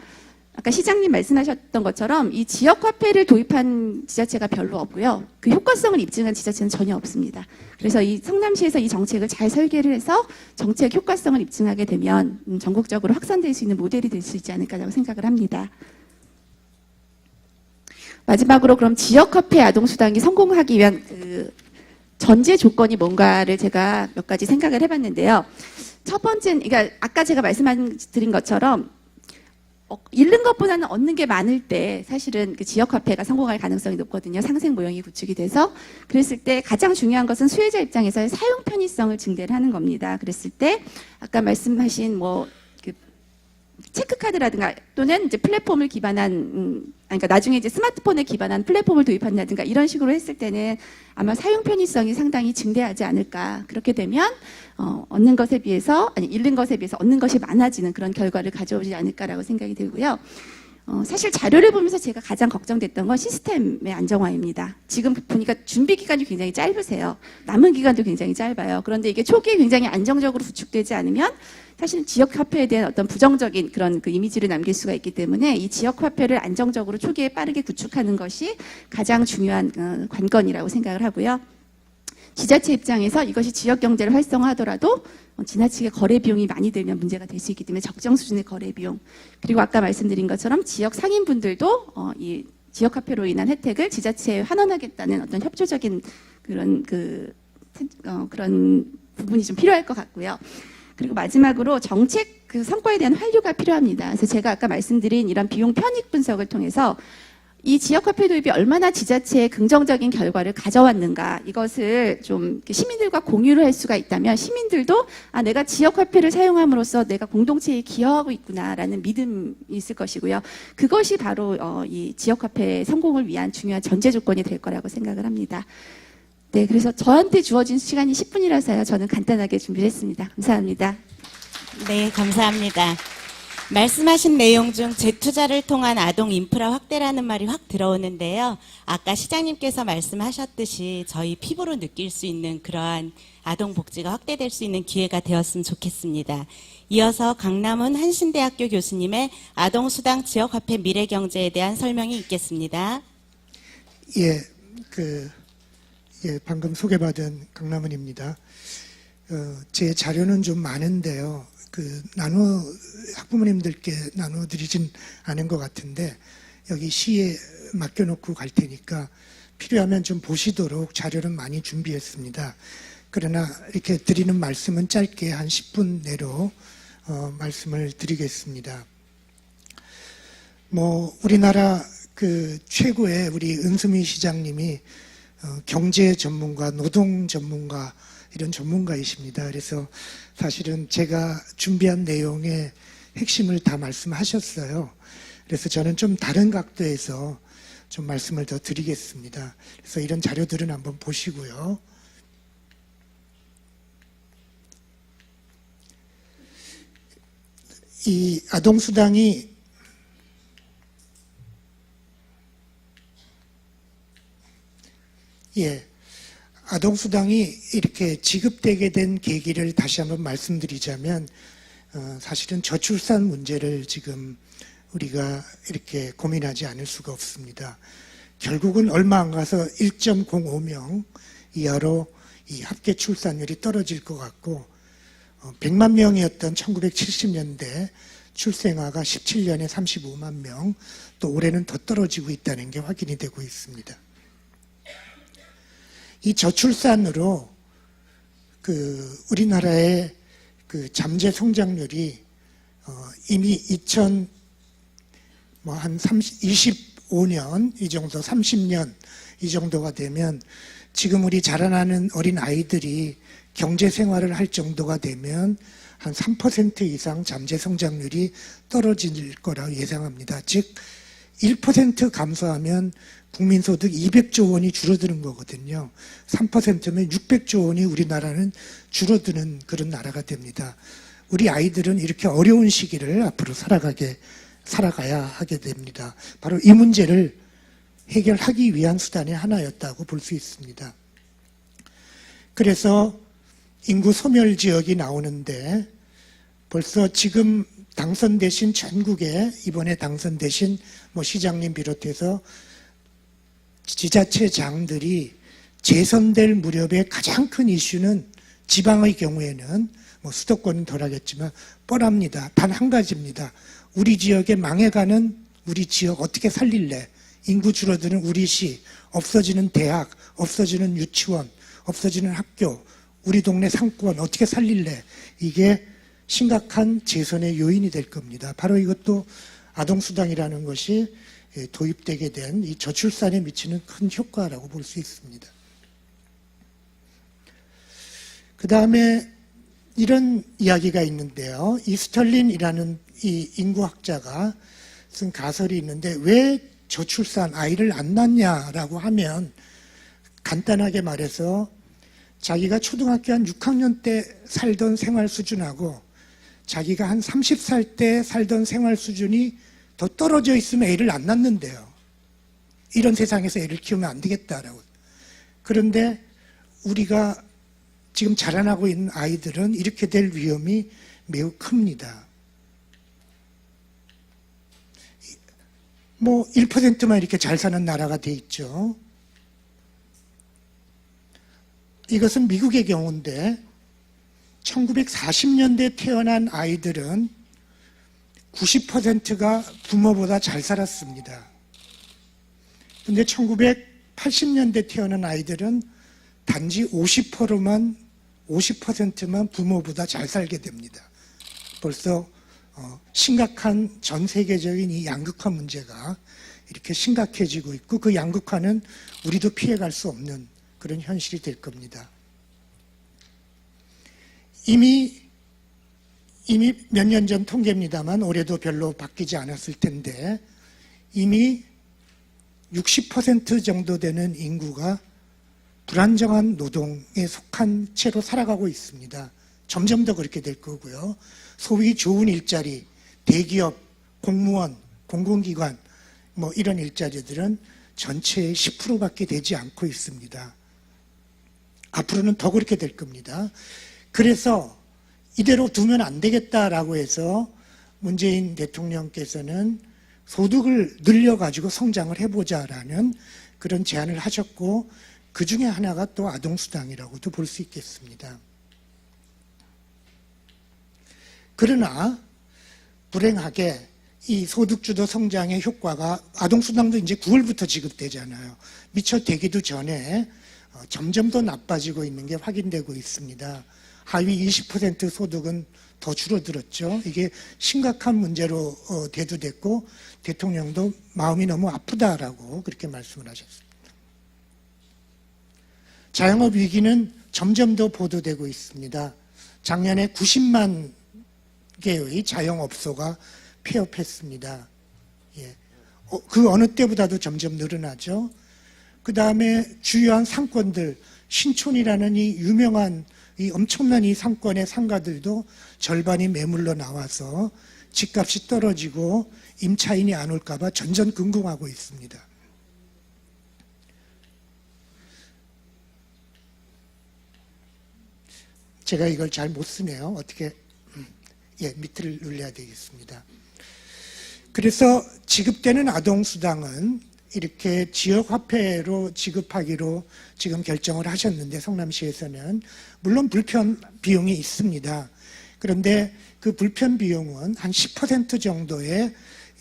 아까 시장님 말씀하셨던 것처럼 이 지역화폐를 도입한 지자체가 별로 없고요. 그 효과성을 입증한 지자체는 전혀 없습니다. 그래서 이 성남시에서 이 정책을 잘 설계를 해서 정책 효과성을 입증하게 되면 전국적으로 확산될 수 있는 모델이 될 수 있지 않을까라고 생각을 합니다. 마지막으로 그럼 지역화폐 아동수당이 성공하기 위한 그 전제 조건이 뭔가를 제가 몇 가지 생각을 해봤는데요. 첫 번째는 그러니까 아까 제가 말씀드린 것처럼 잃는 것보다는 얻는 게 많을 때 사실은 그 지역화폐가 성공할 가능성이 높거든요. 상생 모형이 구축이 돼서. 그랬을 때 가장 중요한 것은 수혜자 입장에서의 사용 편의성을 증대를 하는 겁니다. 그랬을 때 아까 말씀하신 체크카드라든가 또는 이제 플랫폼을 기반한 그러니까 나중에 이제 스마트폰에 기반한 플랫폼을 도입한다든가 이런 식으로 했을 때는 아마 사용 편의성이 상당히 증대하지 않을까. 그렇게 되면 얻는 것에 비해서 잃는 것에 비해서 얻는 것이 많아지는 그런 결과를 가져오지 않을까라고 생각이 들고요. 사실 자료를 보면서 제가 가장 걱정됐던 건 시스템의 안정화입니다. 지금 보니까 준비 기간이 굉장히 짧으세요. 남은 기간도 굉장히 짧아요. 그런데 이게 초기에 굉장히 안정적으로 구축되지 않으면 사실 지역화폐에 대한 어떤 부정적인 그런 그 이미지를 남길 수가 있기 때문에 이 지역화폐를 안정적으로 초기에 빠르게 구축하는 것이 가장 중요한 관건이라고 생각을 하고요. 지자체 입장에서 이것이 지역 경제를 활성화하더라도 지나치게 거래 비용이 많이 들면 문제가 될 수 있기 때문에 적정 수준의 거래 비용 그리고 아까 말씀드린 것처럼 지역 상인분들도 이 지역화폐로 인한 혜택을 지자체에 환원하겠다는 어떤 협조적인 그런 그런 부분이 좀 필요할 것 같고요. 그리고 마지막으로 정책 그 성과에 대한 환류가 필요합니다. 그래서 제가 아까 말씀드린 이런 비용 편익 분석을 통해서 이 지역화폐 도입이 얼마나 지자체에 긍정적인 결과를 가져왔는가 이것을 좀 시민들과 공유를 할 수가 있다면 시민들도 내가 지역화폐를 사용함으로써 내가 공동체에 기여하고 있구나라는 믿음이 있을 것이고요. 그것이 바로 이 지역화폐 성공을 위한 중요한 전제 조건이 될 거라고 생각을 합니다. 네, 그래서 저한테 주어진 시간이 10분이라서요. 저는 간단하게 준비를 했습니다. 감사합니다. 네, 감사합니다. 말씀하신 내용 중 재투자를 통한 아동 인프라 확대라는 말이 확 들어오는데요. 아까 시장님께서 말씀하셨듯이 저희 피부로 느낄 수 있는 그러한 아동 복지가 확대될 수 있는 기회가 되었으면 좋겠습니다. 이어서 강남은 한신대학교 교수님의 아동수당 지역화폐 미래경제에 대한 설명이 있겠습니다. 예, 방금 소개받은 강남은입니다. 제 자료는 좀 많은데요. 학부모님들께 나눠드리진 않은 것 같은데, 여기 시에 맡겨놓고 갈 테니까 필요하면 좀 보시도록 자료는 많이 준비했습니다. 그러나 이렇게 드리는 말씀은 짧게 한 10분 내로 말씀을 드리겠습니다. 우리나라 최고의 우리 은수미 시장님이 경제 전문가, 노동 전문가, 이런 전문가이십니다. 그래서 사실은 제가 준비한 내용의 핵심을 다 말씀하셨어요. 그래서 저는 좀 다른 각도에서 좀 말씀을 더 드리겠습니다. 그래서 이런 자료들은 한번 보시고요. 이 아동수당이 아동수당이 이렇게 지급되게 된 계기를 다시 한번 말씀드리자면, 사실은 저출산 문제를 지금 우리가 이렇게 고민하지 않을 수가 없습니다. 결국은 얼마 안 가서 1.05명 이하로 이 합계 출산율이 떨어질 것 같고, 100만 명이었던 1970년대 출생아가 17년에 35만 명, 또 올해는 더 떨어지고 있다는 게 확인이 되고 있습니다. 이 저출산으로 우리나라의 잠재 성장률이 이미 25년 이 정도, 30년 이 정도가 되면, 지금 우리 자라나는 어린 아이들이 경제 생활을 할 정도가 되면 한 3% 이상 잠재 성장률이 떨어질 거라고 예상합니다. 즉 1% 감소하면 국민소득 200조 원이 줄어드는 거거든요. 3%면 600조 원이 우리나라는 줄어드는 그런 나라가 됩니다. 우리 아이들은 이렇게 어려운 시기를 앞으로 살아가야 하게 됩니다. 바로 이 문제를 해결하기 위한 수단의 하나였다고 볼 수 있습니다. 그래서 인구 소멸 지역이 나오는데, 벌써 지금 당선되신 전국에 이번에 당선되신 시장님 비롯해서 지자체장들이 재선될 무렵에 가장 큰 이슈는, 지방의 경우에는 수도권은 덜하겠지만 뻔합니다. 단 한 가지입니다. 우리 지역에 망해가는 우리 지역 어떻게 살릴래? 인구 줄어드는 우리 시, 없어지는 대학, 없어지는 유치원, 없어지는 학교, 우리 동네 상권 어떻게 살릴래? 이게 심각한 재선의 요인이 될 겁니다. 바로 이것도 아동수당이라는 것이 도입되게 된 이 저출산에 미치는 큰 효과라고 볼 수 있습니다. 그 다음에 이런 이야기가 있는데요. 이스털린이라는 이 인구학자가 쓴 가설이 있는데, 왜 저출산, 아이를 안 낳냐라고 하면, 간단하게 말해서 자기가 초등학교 한 6학년 때 살던 생활 수준하고 자기가 한 30살 때 살던 생활 수준이 더 떨어져 있으면 애를 안 낳는데요. 이런 세상에서 애를 키우면 안 되겠다라고. 그런데 우리가 지금 자라나고 있는 아이들은 이렇게 될 위험이 매우 큽니다. 1%만 이렇게 잘 사는 나라가 돼 있죠. 이것은 미국의 경우인데, 1940년대에 태어난 아이들은 90%가 부모보다 잘 살았습니다. 그런데 1980년대 태어난 아이들은 단지 50%만 부모보다 잘 살게 됩니다. 벌써 심각한 전 세계적인 이 양극화 문제가 이렇게 심각해지고 있고, 그 양극화는 우리도 피해갈 수 없는 그런 현실이 될 겁니다. 이미 몇 년 전 통계입니다만 올해도 별로 바뀌지 않았을 텐데, 이미 60% 정도 되는 인구가 불안정한 노동에 속한 채로 살아가고 있습니다. 점점 더 그렇게 될 거고요. 소위 좋은 일자리, 대기업, 공무원, 공공기관 뭐 이런 일자리들은 전체의 10%밖에 되지 않고 있습니다. 앞으로는 더 그렇게 될 겁니다. 그래서 이대로 두면 안 되겠다라고 해서 문재인 대통령께서는 소득을 늘려가지고 성장을 해보자라는 그런 제안을 하셨고, 그 중에 하나가 또 아동수당이라고도 볼 수 있겠습니다. 그러나 불행하게 이 소득주도 성장의 효과가, 아동수당도 이제 9월부터 지급되잖아요. 미처 되기도 전에 점점 더 나빠지고 있는 게 확인되고 있습니다. 하위 20% 소득은 더 줄어들었죠. 이게 심각한 문제로 대두됐고, 대통령도 마음이 너무 아프다라고 그렇게 말씀을 하셨습니다. 자영업 위기는 점점 더 보도되고 있습니다. 작년에 90만 개의 자영업소가 폐업했습니다. 예. 그 어느 때보다도 점점 늘어나죠. 그 다음에 주요한 상권들, 신촌이라는 이 유명한 이 엄청난 이 상권의 상가들도 절반이 매물로 나와서 집값이 떨어지고 임차인이 안 올까봐 전전긍긍하고 있습니다. 제가 이걸 잘 못 쓰네요. 어떻게, 밑을 눌러야 되겠습니다. 그래서 지급되는 아동수당은 이렇게 지역화폐로 지급하기로 지금 결정을 하셨는데, 성남시에서는 물론 불편 비용이 있습니다. 그런데 그 불편 비용은 한 10% 정도의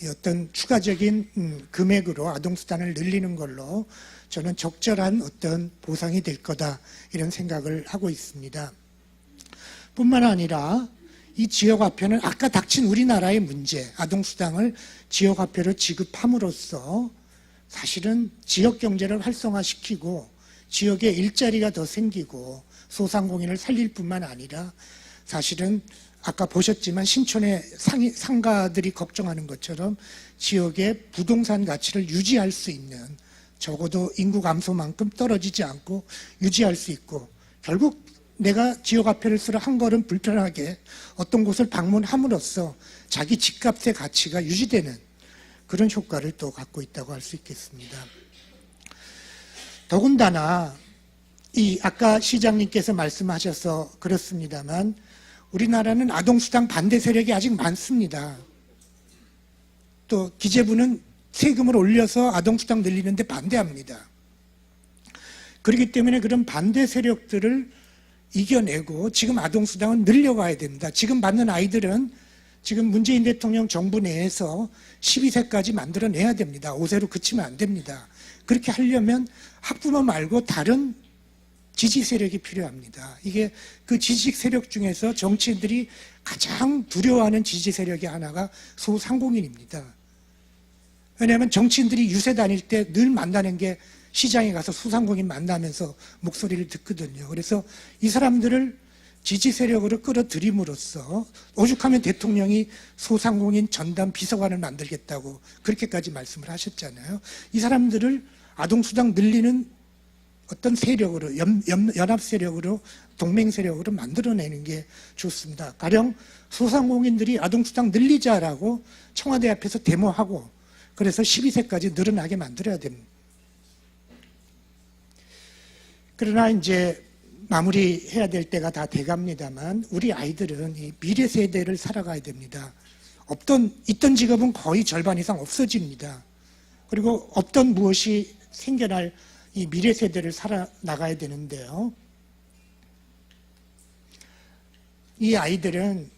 어떤 추가적인 금액으로 아동수당을 늘리는 걸로 저는 적절한 어떤 보상이 될 거다, 이런 생각을 하고 있습니다. 뿐만 아니라 이 지역화폐는 아까 닥친 우리나라의 문제, 아동수당을 지역화폐로 지급함으로써 사실은 지역경제를 활성화시키고 지역에 일자리가 더 생기고 소상공인을 살릴 뿐만 아니라, 사실은 아까 보셨지만 신촌의 상가들이 걱정하는 것처럼 지역의 부동산 가치를 유지할 수 있는, 적어도 인구 감소만큼 떨어지지 않고 유지할 수 있고, 결국 내가 지역화폐를 쓰러 한 걸음 불편하게 어떤 곳을 방문함으로써 자기 집값의 가치가 유지되는 그런 효과를 또 갖고 있다고 할 수 있겠습니다. 더군다나 이 아까 시장님께서 말씀하셔서 그렇습니다만, 우리나라는 아동수당 반대 세력이 아직 많습니다. 또 기재부는 세금을 올려서 아동수당 늘리는데 반대합니다. 그렇기 때문에 그런 반대 세력들을 이겨내고 지금 아동수당은 늘려가야 됩니다. 지금 받는 아이들은 지금 문재인 대통령 정부 내에서 12세까지 만들어내야 됩니다. 5세로 그치면 안 됩니다. 그렇게 하려면 학부모 말고 다른 지지 세력이 필요합니다. 이게 그 지지 세력 중에서 정치인들이 가장 두려워하는 지지 세력이 하나가 소상공인입니다. 왜냐하면 정치인들이 유세 다닐 때 늘 만나는 게 시장에 가서 소상공인 만나면서 목소리를 듣거든요. 그래서 이 사람들을 지지 세력으로 끌어들임으로써 오죽하면 대통령이 소상공인 전담 비서관을 만들겠다고 그렇게까지 말씀을 하셨잖아요. 이 사람들을 아동수당 늘리는 어떤 세력으로, 연합 세력으로, 동맹 세력으로 만들어내는 게 좋습니다. 가령 소상공인들이 아동수당 늘리자라고 청와대 앞에서 데모하고, 그래서 12세까지 늘어나게 만들어야 됩니다. 그러나 이제 마무리해야 될 때가 다 돼갑니다만, 우리 아이들은 이 미래 세대를 살아가야 됩니다. 있던 직업은 거의 절반 이상 없어집니다. 그리고 없던 무엇이 생겨날 이 미래 세대를 살아나가야 되는데요. 이 아이들은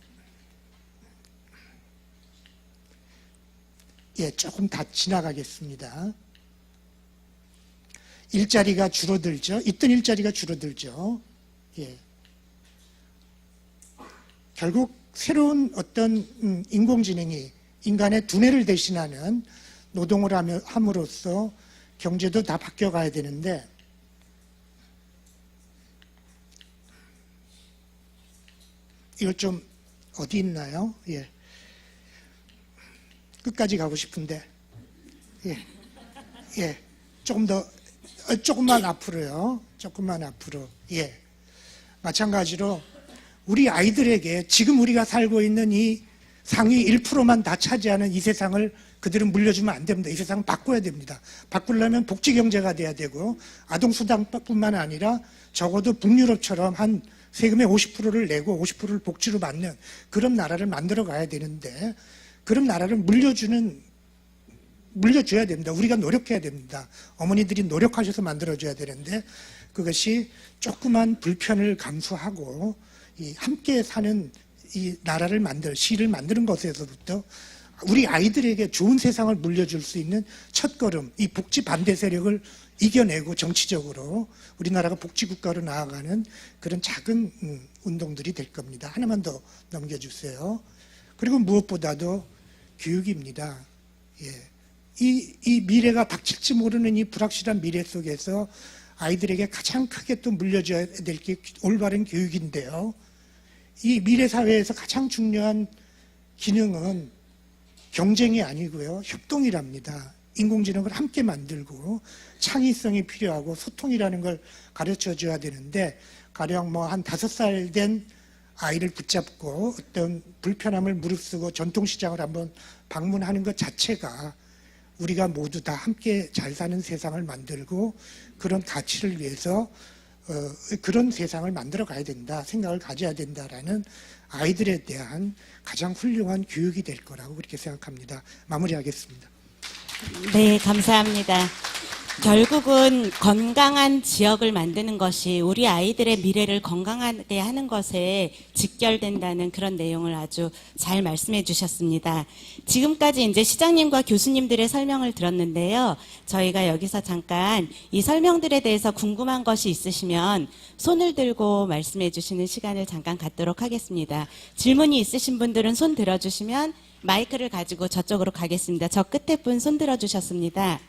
조금 다 지나가겠습니다. 일자리가 줄어들죠. 있던 일자리가 줄어들죠. 결국 새로운 어떤 인공지능이 인간의 두뇌를 대신하는 노동을 함으로써 경제도 다 바뀌어가야 되는데, 이거 좀 어디 있나요? 끝까지 가고 싶은데, 조금 더, 조금만 앞으로요. 조금만 앞으로. 마찬가지로 우리 아이들에게 지금 우리가 살고 있는 이 상위 1%만 다 차지하는 이 세상을 그들은 물려주면 안 됩니다. 이 세상을 바꿔야 됩니다. 바꾸려면 복지경제가 돼야 되고 아동수당뿐만 아니라 적어도 북유럽처럼 한 세금의 50%를 내고 50%를 복지로 받는 그런 나라를 만들어 가야 되는데 그런 나라를 물려줘야 됩니다. 우리가 노력해야 됩니다. 어머니들이 노력하셔서 만들어줘야 되는데 그것이 조그만 불편을 감수하고 이 함께 사는 이 나라를 시를 만드는 것에서부터 우리 아이들에게 좋은 세상을 물려줄 수 있는 첫걸음, 이 복지 반대 세력을 이겨내고 정치적으로 우리나라가 복지국가로 나아가는 그런 작은 운동들이 될 겁니다. 하나만 더 넘겨주세요. 그리고 무엇보다도 교육입니다. 예. 이 미래가 닥칠지 모르는 이 불확실한 미래 속에서 아이들에게 가장 크게 또 물려줘야 될 게 올바른 교육인데요. 이 미래 사회에서 가장 중요한 기능은 경쟁이 아니고요. 협동이랍니다. 인공지능을 함께 만들고 창의성이 필요하고 소통이라는 걸 가르쳐 줘야 되는데 가령 뭐 한 5살 된 아이를 붙잡고 어떤 불편함을 무릅쓰고 전통시장을 한번 방문하는 것 자체가 우리가 모두 다 함께 잘 사는 세상을 만들고 그런 가치를 위해서 그런 세상을 만들어 가야 된다, 생각을 가져야 된다라는 아이들에 대한 가장 훌륭한 교육이 될 거라고 그렇게 생각합니다. 마무리하겠습니다. 네, 감사합니다. 결국은 건강한 지역을 만드는 것이 우리 아이들의 미래를 건강하게 하는 것에 직결된다는 그런 내용을 아주 잘 말씀해 주셨습니다. 지금까지 이제 시장님과 교수님들의 설명을 들었는데요. 저희가 여기서 잠깐 이 설명들에 대해서 궁금한 것이 있으시면 손을 들고 말씀해 주시는 시간을 잠깐 갖도록 하겠습니다. 질문이 있으신 분들은 손 들어주시면 마이크를 가지고 저쪽으로 가겠습니다. 저 끝에 분 손 들어주셨습니다.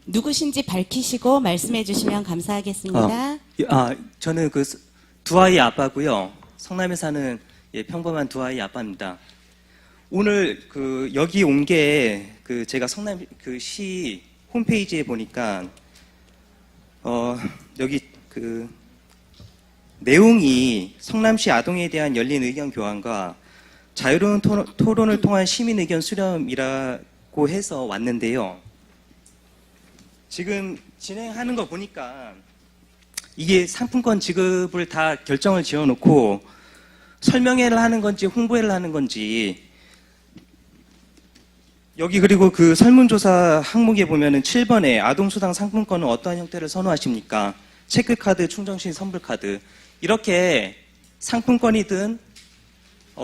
누구신지 밝히시고 말씀해 주시면 감사하겠습니다. 저는 그 두 아이 아빠고요. 성남에 사는 평범한 두 아이 아빠입니다. 오늘 여기 온 게 제가 성남 시 홈페이지에 보니까 여기 내용이 성남시 아동에 대한 열린 의견 교환과 자유로운 토론을 통한 시민 의견 수렴이라고 해서 왔는데요. 지금 진행하는 거 보니까 이게 상품권 지급을 다 결정을 지어놓고 설명회를 하는 건지 홍보회를 하는 건지 여기 그리고 그 설문조사 항목에 보면은 7번에 아동수당 상품권은 어떠한 형태를 선호하십니까? 체크카드, 충전식 선불카드 이렇게 상품권이든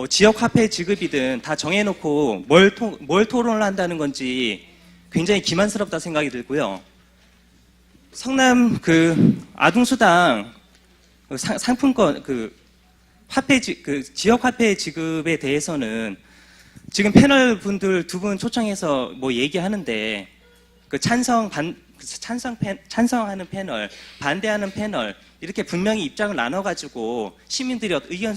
지역화폐 지급이든 다 정해놓고 뭘 토론을 한다는 건지 굉장히 기만스럽다 생각이 들고요. 성남 아동수당 상품권 지역 화폐 지급에 대해서는 지금 패널 분들 두 분 초청해서 뭐 얘기하는데 찬성하는 패널, 반대하는 패널 이렇게 분명히 입장을 나눠가지고 시민들이 의견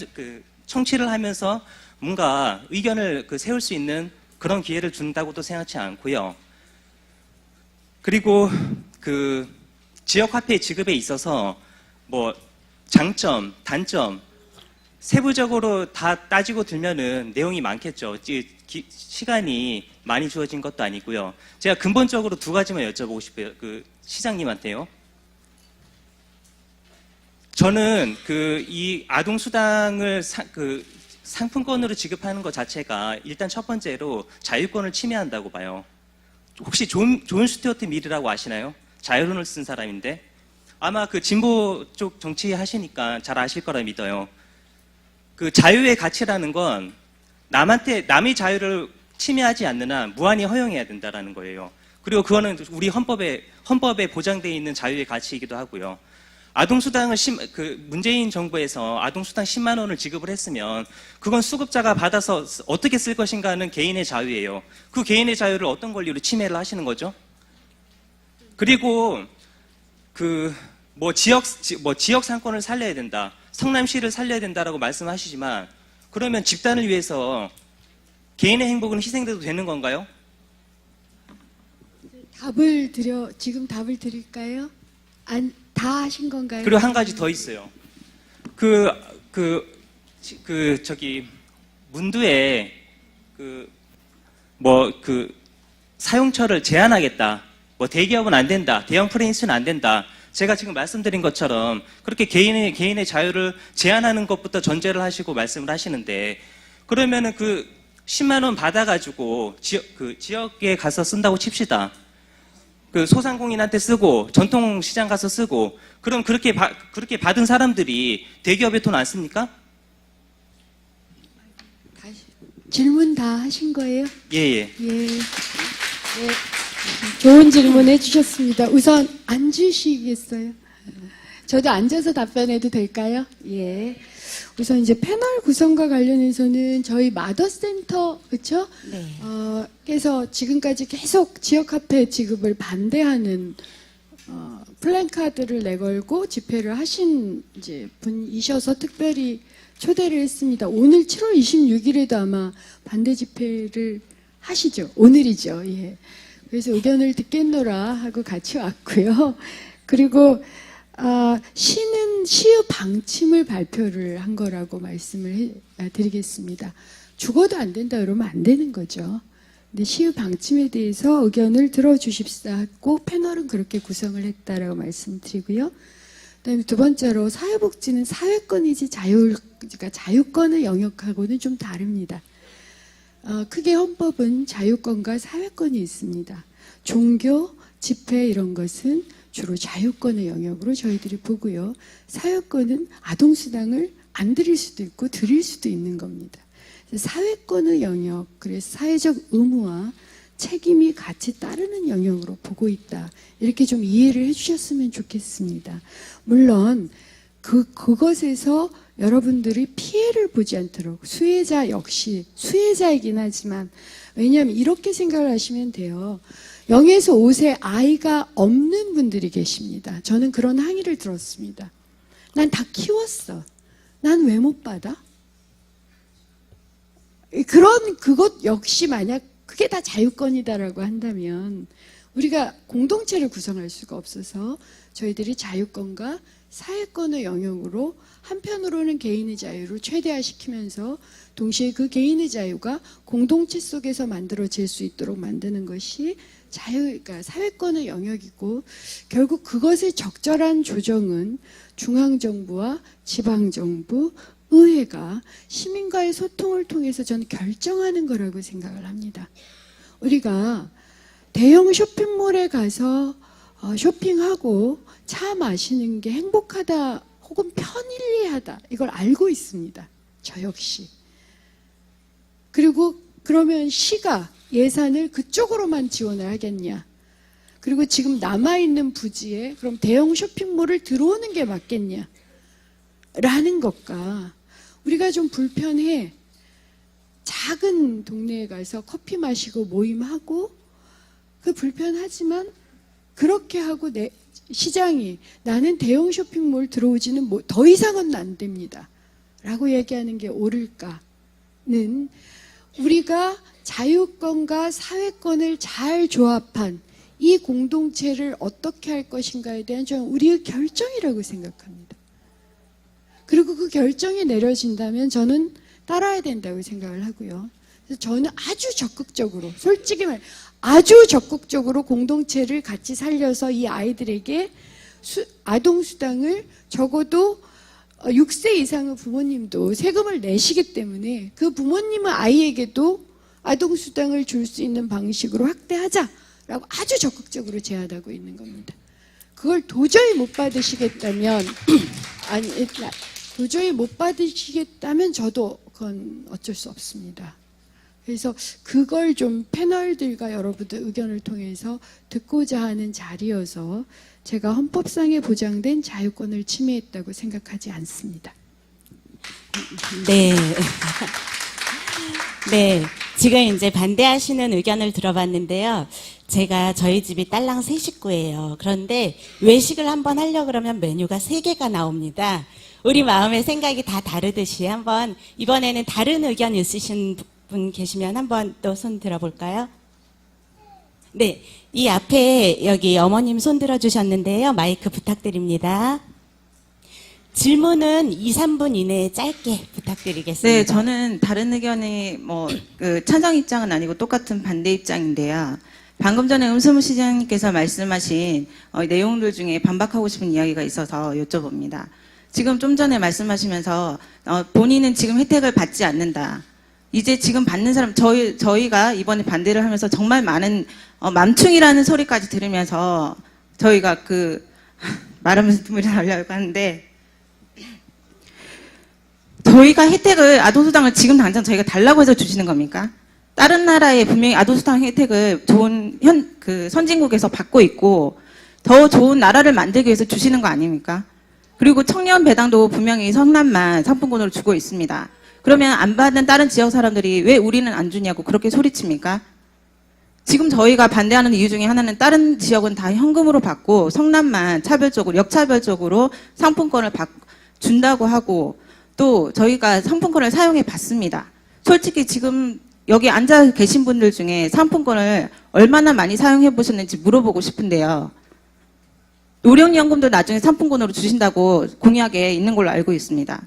청취를 하면서 뭔가 의견을 세울 수 있는 그런 기회를 준다고도 생각하지 않고요. 그리고 지역화폐 지급에 있어서 뭐 장점, 단점 세부적으로 다 따지고 들면은 내용이 많겠죠. 시간이 많이 주어진 것도 아니고요. 제가 근본적으로 두 가지만 여쭤보고 싶어요. 시장님한테요. 저는 이 아동수당을 상품권으로 지급하는 것 자체가 일단 첫 번째로 자유권을 침해한다고 봐요. 혹시 존 스튜어트 밀이라고 아시나요? 자유론을 쓴 사람인데 아마 진보 쪽 정치 하시니까 잘 아실 거라 믿어요. 자유의 가치라는 건 남의 자유를 침해하지 않는 한 무한히 허용해야 된다라는 거예요. 그리고 그거는 우리 헌법에 보장되어 있는 자유의 가치이기도 하고요. 아동수당을 문재인 정부에서 아동수당 10만 원을 지급을 했으면 그건 수급자가 받아서 어떻게 쓸 것인가는 개인의 자유예요. 그 개인의 자유를 어떤 권리로 침해를 하시는 거죠? 그리고 지역 상권을 살려야 된다. 성남시를 살려야 된다라고 말씀하시지만 그러면 집단을 위해서 개인의 행복은 희생돼도 되는 건가요? 지금 답을 드릴까요? 다 하신 건가요? 그리고 한 가지 더 있어요. 문두에 사용처를 제한하겠다. 대기업은 안 된다. 대형 프랜차이즈는 안 된다. 제가 지금 말씀드린 것처럼 그렇게 개인의 자유를 제한하는 것부터 전제를 하시고 말씀을 하시는데, 그러면은 10만 원 받아가지고 지역에 가서 쓴다고 칩시다. 소상공인한테 쓰고 전통시장 가서 쓰고, 그럼 그렇게 받은 사람들이 대기업에 돈 안 씁니까? 질문 다 하신 거예요? 예. 예. 네. 좋은 질문 해주셨습니다. 우선 앉으시겠어요? 저도 앉아서 답변해도 될까요? 예. 우선 이제 패널 구성과 관련해서는 저희 마더센터, 그렇죠? 네. 그래서 지금까지 계속 지역화폐 지급을 반대하는 플랜카드를 내걸고 집회를 하신 이제 분이셔서 특별히 초대를 했습니다. 오늘 7월 26일에도 아마 반대 집회를 하시죠. 오늘이죠. 예. 그래서 의견을 듣겠노라 하고 같이 왔고요. 그리고 시는 시의 방침을 발표를 한 거라고 말씀을 드리겠습니다. 죽어도 안 된다 그러면 안 되는 거죠. 근데 시의 방침에 대해서 의견을 들어주십사 하고 패널은 그렇게 구성을 했다라고 말씀드리고요. 그다음에 두 번째로 사회복지는 사회권이지 그러니까 자유권의 영역하고는 좀 다릅니다. 크게 헌법은 자유권과 사회권이 있습니다. 종교, 집회 이런 것은 주로 자유권의 영역으로 저희들이 보고요. 사회권은 아동수당을 안 드릴 수도 있고 드릴 수도 있는 겁니다. 사회권의 영역, 그래서 사회적 의무와 책임이 같이 따르는 영역으로 보고 있다. 이렇게 좀 이해를 해주셨으면 좋겠습니다. 물론 그것에서 여러분들이 피해를 보지 않도록 수혜자 역시 수혜자이긴 하지만, 왜냐하면 이렇게 생각을 하시면 돼요. 0에서 5세 아이가 없는 분들이 계십니다. 저는 그런 항의를 들었습니다. 난 다 키웠어. 난 왜 못 받아? 그것 역시 만약 그게 다 자유권이다라고 한다면 우리가 공동체를 구성할 수가 없어서 저희들이 자유권과 사회권의 영역으로 한편으로는 개인의 자유를 최대화시키면서 동시에 그 개인의 자유가 공동체 속에서 만들어질 수 있도록 만드는 것이 그러니까 사회권의 영역이고, 결국 그것의 적절한 조정은 중앙정부와 지방정부, 의회가 시민과의 소통을 통해서 저는 결정하는 거라고 생각을 합니다. 우리가 대형 쇼핑몰에 가서 쇼핑하고 차 마시는 게 행복하다 혹은 편리하다 이걸 알고 있습니다. 저 역시. 그리고 그러면 시가 예산을 그쪽으로만 지원을 하겠냐. 그리고 지금 남아있는 부지에 그럼 대형 쇼핑몰을 들어오는 게 맞겠냐. 라는 것과 우리가 좀 불편해. 작은 동네에 가서 커피 마시고 모임하고 불편하지만 그렇게 하고 시장이 나는 대형 쇼핑몰 들어오지는 더 이상은 안 됩니다. 라고 얘기하는 게 옳을까는 우리가 자유권과 사회권을 잘 조합한 이 공동체를 어떻게 할 것인가에 대한 저는 우리의 결정이라고 생각합니다. 그리고 그 결정이 내려진다면 저는 따라야 된다고 생각을 하고요. 그래서 저는 아주 적극적으로, 솔직히 말 아주 적극적으로 공동체를 같이 살려서 이 아이들에게 아동수당을 적어도 6세 이상의 부모님도 세금을 내시기 때문에 그 부모님의 아이에게도 아동수당을 줄 수 있는 방식으로 확대하자라고 아주 적극적으로 제안하고 있는 겁니다. 그걸 도저히 못 받으시겠다면 도저히 못 받으시겠다면 저도 그건 어쩔 수 없습니다. 그래서 그걸 좀 패널들과 여러분들 의견을 통해서 듣고자 하는 자리여서 제가 헌법상에 보장된 자유권을 침해했다고 생각하지 않습니다. 네. 네. 지금 이제 반대하시는 의견을 들어봤는데요. 제가 저희 집이 딸랑 3식구예요. 그런데 외식을 한번 하려고 그러면 메뉴가 3개가 나옵니다. 우리 마음의 생각이 다 다르듯이 한번 이번에는 다른 의견 있으신 분 계시면 한번 또 손 들어볼까요? 네, 이 앞에 여기 어머님 손 들어주셨는데요. 마이크 부탁드립니다. 질문은 2, 3분 이내에 짧게 부탁드리겠습니다. 네, 저는 다른 의견이 찬성 입장은 아니고 똑같은 반대 입장인데요. 방금 전에 음수무 시장님께서 말씀하신 내용들 중에 반박하고 싶은 이야기가 있어서 여쭤봅니다. 지금 좀 전에 말씀하시면서 본인은 지금 혜택을 받지 않는다. 이제 지금 받는 사람 저희가 이번에 반대를 하면서 정말 많은 맘충이라는 소리까지 들으면서 저희가 말하면서 눈물이 나려고 하는데 저희가 혜택을 아동수당을 지금 당장 저희가 달라고 해서 주시는 겁니까? 다른 나라에 분명히 아동수당 혜택을 좋은 선진국에서 받고 있고 더 좋은 나라를 만들기 위해서 주시는 거 아닙니까? 그리고 청년 배당도 분명히 성남만 상품권으로 주고 있습니다. 그러면 안 받는 다른 지역 사람들이 왜 우리는 안 주냐고 그렇게 소리칩니까? 지금 저희가 반대하는 이유 중에 하나는 다른 지역은 다 현금으로 받고 성남만 차별적으로 역차별적으로 상품권을 준다고 하고 또 저희가 상품권을 사용해 봤습니다. 솔직히 지금 여기 앉아 계신 분들 중에 상품권을 얼마나 많이 사용해 보셨는지 물어보고 싶은데요. 노령연금도 나중에 상품권으로 주신다고 공약에 있는 걸로 알고 있습니다.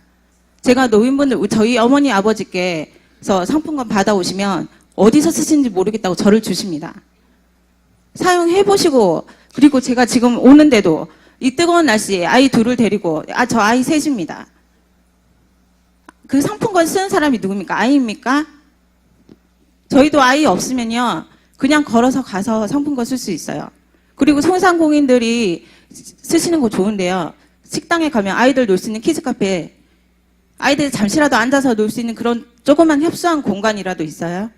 제가 노인분들, 저희 어머니 아버지께서 상품권 받아오시면 어디서 쓰시는지 모르겠다고 저를 주십니다. 사용해 보시고, 그리고 제가 지금 오는데도 이 뜨거운 날씨에 아이 둘을 데리고, 저 아이 셋입니다. 그 상품권 쓰는 사람이 누굽니까? 아이입니까? 저희도 아이 없으면요, 그냥 걸어서 가서 상품권 쓸 수 있어요. 그리고 소상공인들이 쓰시는 거 좋은데요. 식당에 가면 아이들 놀 수 있는 키즈카페, 아이들이 잠시라도 앉아서 놀 수 있는 그런 조그만 협소한 공간이라도 있어요.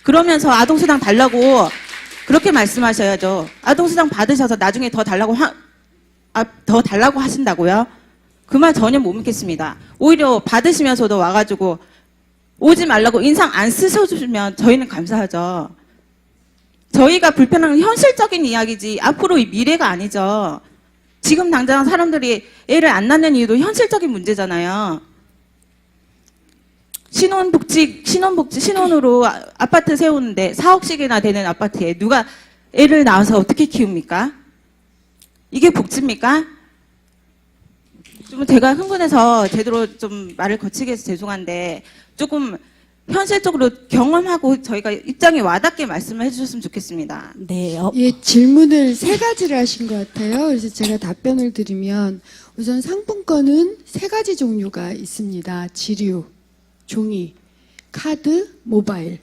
그러면서 아동수당 달라고 그렇게 말씀하셔야죠. 아동수당 받으셔서 나중에 더 달라고 하신다고요? 그 말 전혀 못 믿겠습니다. 오히려 받으시면서도 와가지고 오지 말라고 인상 안 쓰셔주시면 저희는 감사하죠. 저희가 불편한 건 현실적인 이야기지 앞으로 이 미래가 아니죠. 지금 당장 사람들이 애를 안 낳는 이유도 현실적인 문제잖아요. 신혼으로 아파트 세우는데 4억씩이나 되는 아파트에 누가 애를 낳아서 어떻게 키웁니까? 이게 복지입니까? 좀 제가 흥분해서 제대로 좀 말을 거치게 해서 죄송한데 조금 현실적으로 경험하고 저희가 입장에 와닿게 말씀을 해주셨으면 좋겠습니다. 네, 예, 질문을 3가지를 하신 것 같아요. 그래서 제가 답변을 드리면 우선 상품권은 3가지 종류가 있습니다. 지류, 종이, 카드, 모바일.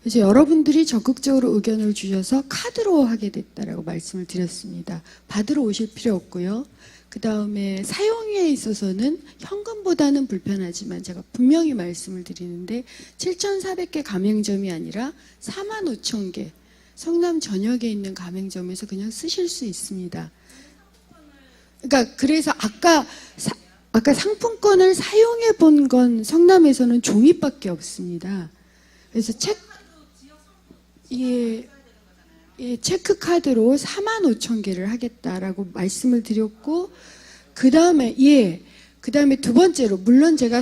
그래서 여러분들이 적극적으로 의견을 주셔서 카드로 하게 됐다라고 말씀을 드렸습니다. 받으러 오실 필요 없고요. 그 다음에 사용에 있어서는 현금보다는 불편하지만 제가 분명히 말씀을 드리는데 7,400개 가맹점이 아니라 45,000개 성남 전역에 있는 가맹점에서 그냥 쓰실 수 있습니다. 그러니까 그래서 아까 상품권을 사용해 본 건 성남에서는 종이밖에 없습니다. 그래서 체크카드로 45,000개를 하겠다라고 말씀을 드렸고, 그 다음에, 두 번째로, 물론 제가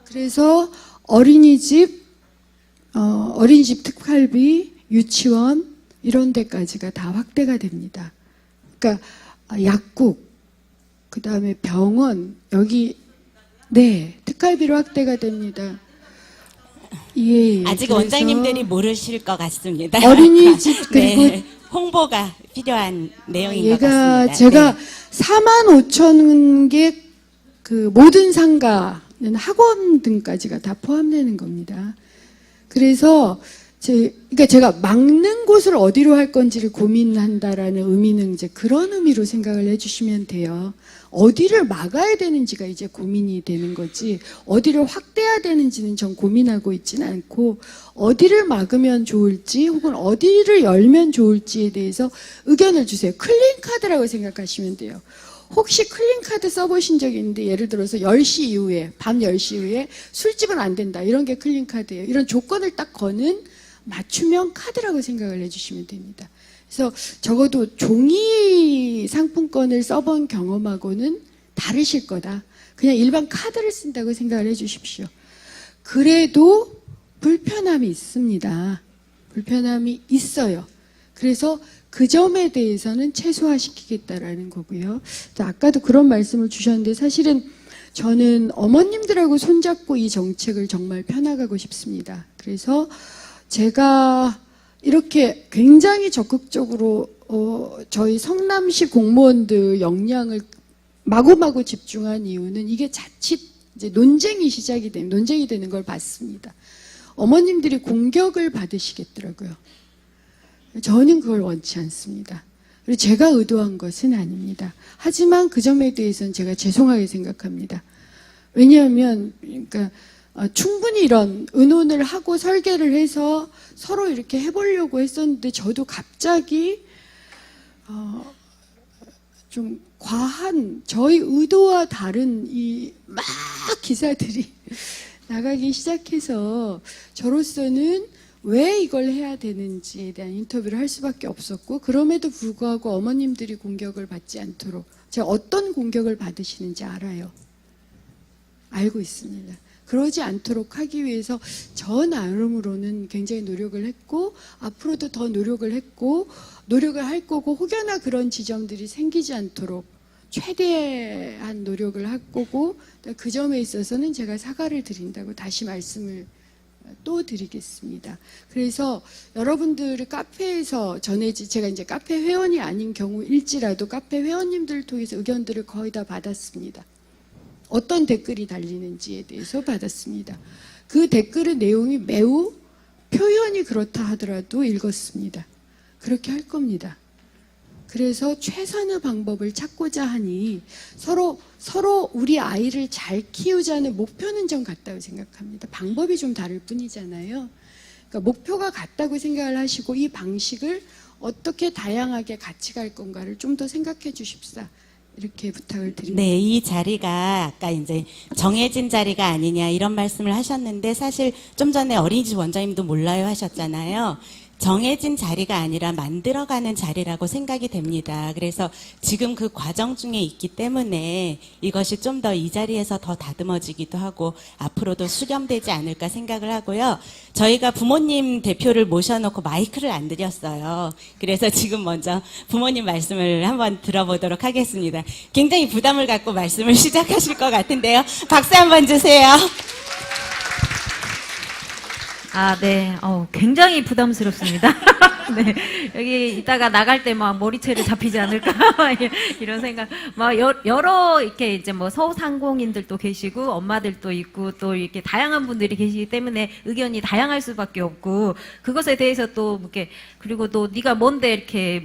그래서 어린이집 특활비, 유치원, 이런 데까지가 다 확대가 됩니다. 그러니까, 약국, 그 다음에 병원, 특활비로 확대가 됩니다. 예, 아직 그래서 원장님들이 모르실 것 같습니다. 어린이집 그리고 네, 홍보가 필요한 내용인 것 같습니다. 제가 45,000개 그 모든 상가는 학원 등까지가 다 포함되는 겁니다. 그래서 그러니까 제가 막는 곳을 어디로 할 건지를 고민한다라는 의미는 이제 그런 의미로 생각을 해주시면 돼요. 어디를 막아야 되는지가 이제 고민이 되는 거지, 어디를 확대해야 되는지는 전 고민하고 있지는 않고, 어디를 막으면 좋을지 혹은 어디를 열면 좋을지에 대해서 의견을 주세요. 클린카드라고 생각하시면 돼요. 혹시 클린카드 써보신 적이 있는데, 예를 들어서 10시 이후에, 밤 10시 이후에 술집은 안 된다, 이런 게 클린카드예요. 이런 조건을 딱 거는 맞춤형 카드라고 생각을 해주시면 됩니다. 그래서 적어도 종이 상품권을 써본 경험하고는 다르실 거다. 그냥 일반 카드를 쓴다고 생각을 해주십시오. 그래도 불편함이 있습니다. 불편함이 있어요. 그래서 그 점에 대해서는 최소화시키겠다라는 거고요. 또 아까도 그런 말씀을 주셨는데 사실은 저는 어머님들하고 손잡고 이 정책을 정말 펴나가고 싶습니다. 그래서 제가 이렇게 굉장히 적극적으로 저희 성남시 공무원들 역량을 마구마구 집중한 이유는 이게 자칫 이제 논쟁이 되는 걸 봤습니다. 어머님들이 공격을 받으시겠더라고요. 저는 그걸 원치 않습니다. 그리고 제가 의도한 것은 아닙니다. 하지만 그 점에 대해서는 제가 죄송하게 생각합니다. 왜냐하면 그러니까 충분히 이런 의논을 하고 설계를 해서 서로 이렇게 해보려고 했었는데 저도 갑자기 좀 과한 저희 의도와 다른 이 막 기사들이 나가기 시작해서 저로서는 왜 이걸 해야 되는지에 대한 인터뷰를 할 수밖에 없었고 그럼에도 불구하고 어머님들이 공격을 받지 않도록 제가 어떤 공격을 받으시는지 알아요. 알고 있습니다. 그러지 않도록 하기 위해서 저 나름으로는 굉장히 노력을 했고 앞으로도 더 노력을 할 거고 혹여나 그런 지점들이 생기지 않도록 최대한 노력을 할 거고 그 점에 있어서는 제가 사과를 드린다고 다시 말씀을 또 드리겠습니다. 그래서 여러분들이 카페에서 제가 이제 카페 회원이 아닌 경우일지라도 카페 회원님들을 통해서 의견들을 거의 다 받았습니다. 어떤 댓글이 달리는지에 대해서 받았습니다. 그 댓글의 내용이 매우 표현이 그렇다 하더라도 읽었습니다. 그렇게 할 겁니다. 그래서 최선의 방법을 찾고자 하니 서로 우리 아이를 잘 키우자는 목표는 좀 같다고 생각합니다. 방법이 좀 다를 뿐이잖아요. 그러니까 목표가 같다고 생각을 하시고 이 방식을 어떻게 다양하게 같이 갈 건가를 좀 더 생각해 주십사. 이렇게 부탁을 드립니다. 네, 이 자리가 아까 이제 정해진 자리가 아니냐 이런 말씀을 하셨는데 사실 좀 전에 어린이집 원장님도 몰라요 하셨잖아요. 정해진 자리가 아니라 만들어가는 자리라고 생각이 됩니다. 그래서 지금 그 과정 중에 있기 때문에 이것이 좀 더 이 자리에서 더 다듬어지기도 하고 앞으로도 수렴되지 않을까 생각을 하고요. 저희가 부모님 대표를 모셔놓고 마이크를 안 드렸어요. 그래서 지금 먼저 부모님 말씀을 한번 들어보도록 하겠습니다. 굉장히 부담을 갖고 말씀을 시작하실 것 같은데요. 박수 한번 주세요. 네. 굉장히 부담스럽습니다. 네. 여기 이따가 나갈 때 막 머리채를 잡히지 않을까 이런 생각. 막 여러 이렇게 이제 뭐 소상공인들도 계시고 엄마들도 있고 또 이렇게 다양한 분들이 계시기 때문에 의견이 다양할 수밖에 없고 그것에 대해서 또 이렇게 그리고 또 네가 뭔데 이렇게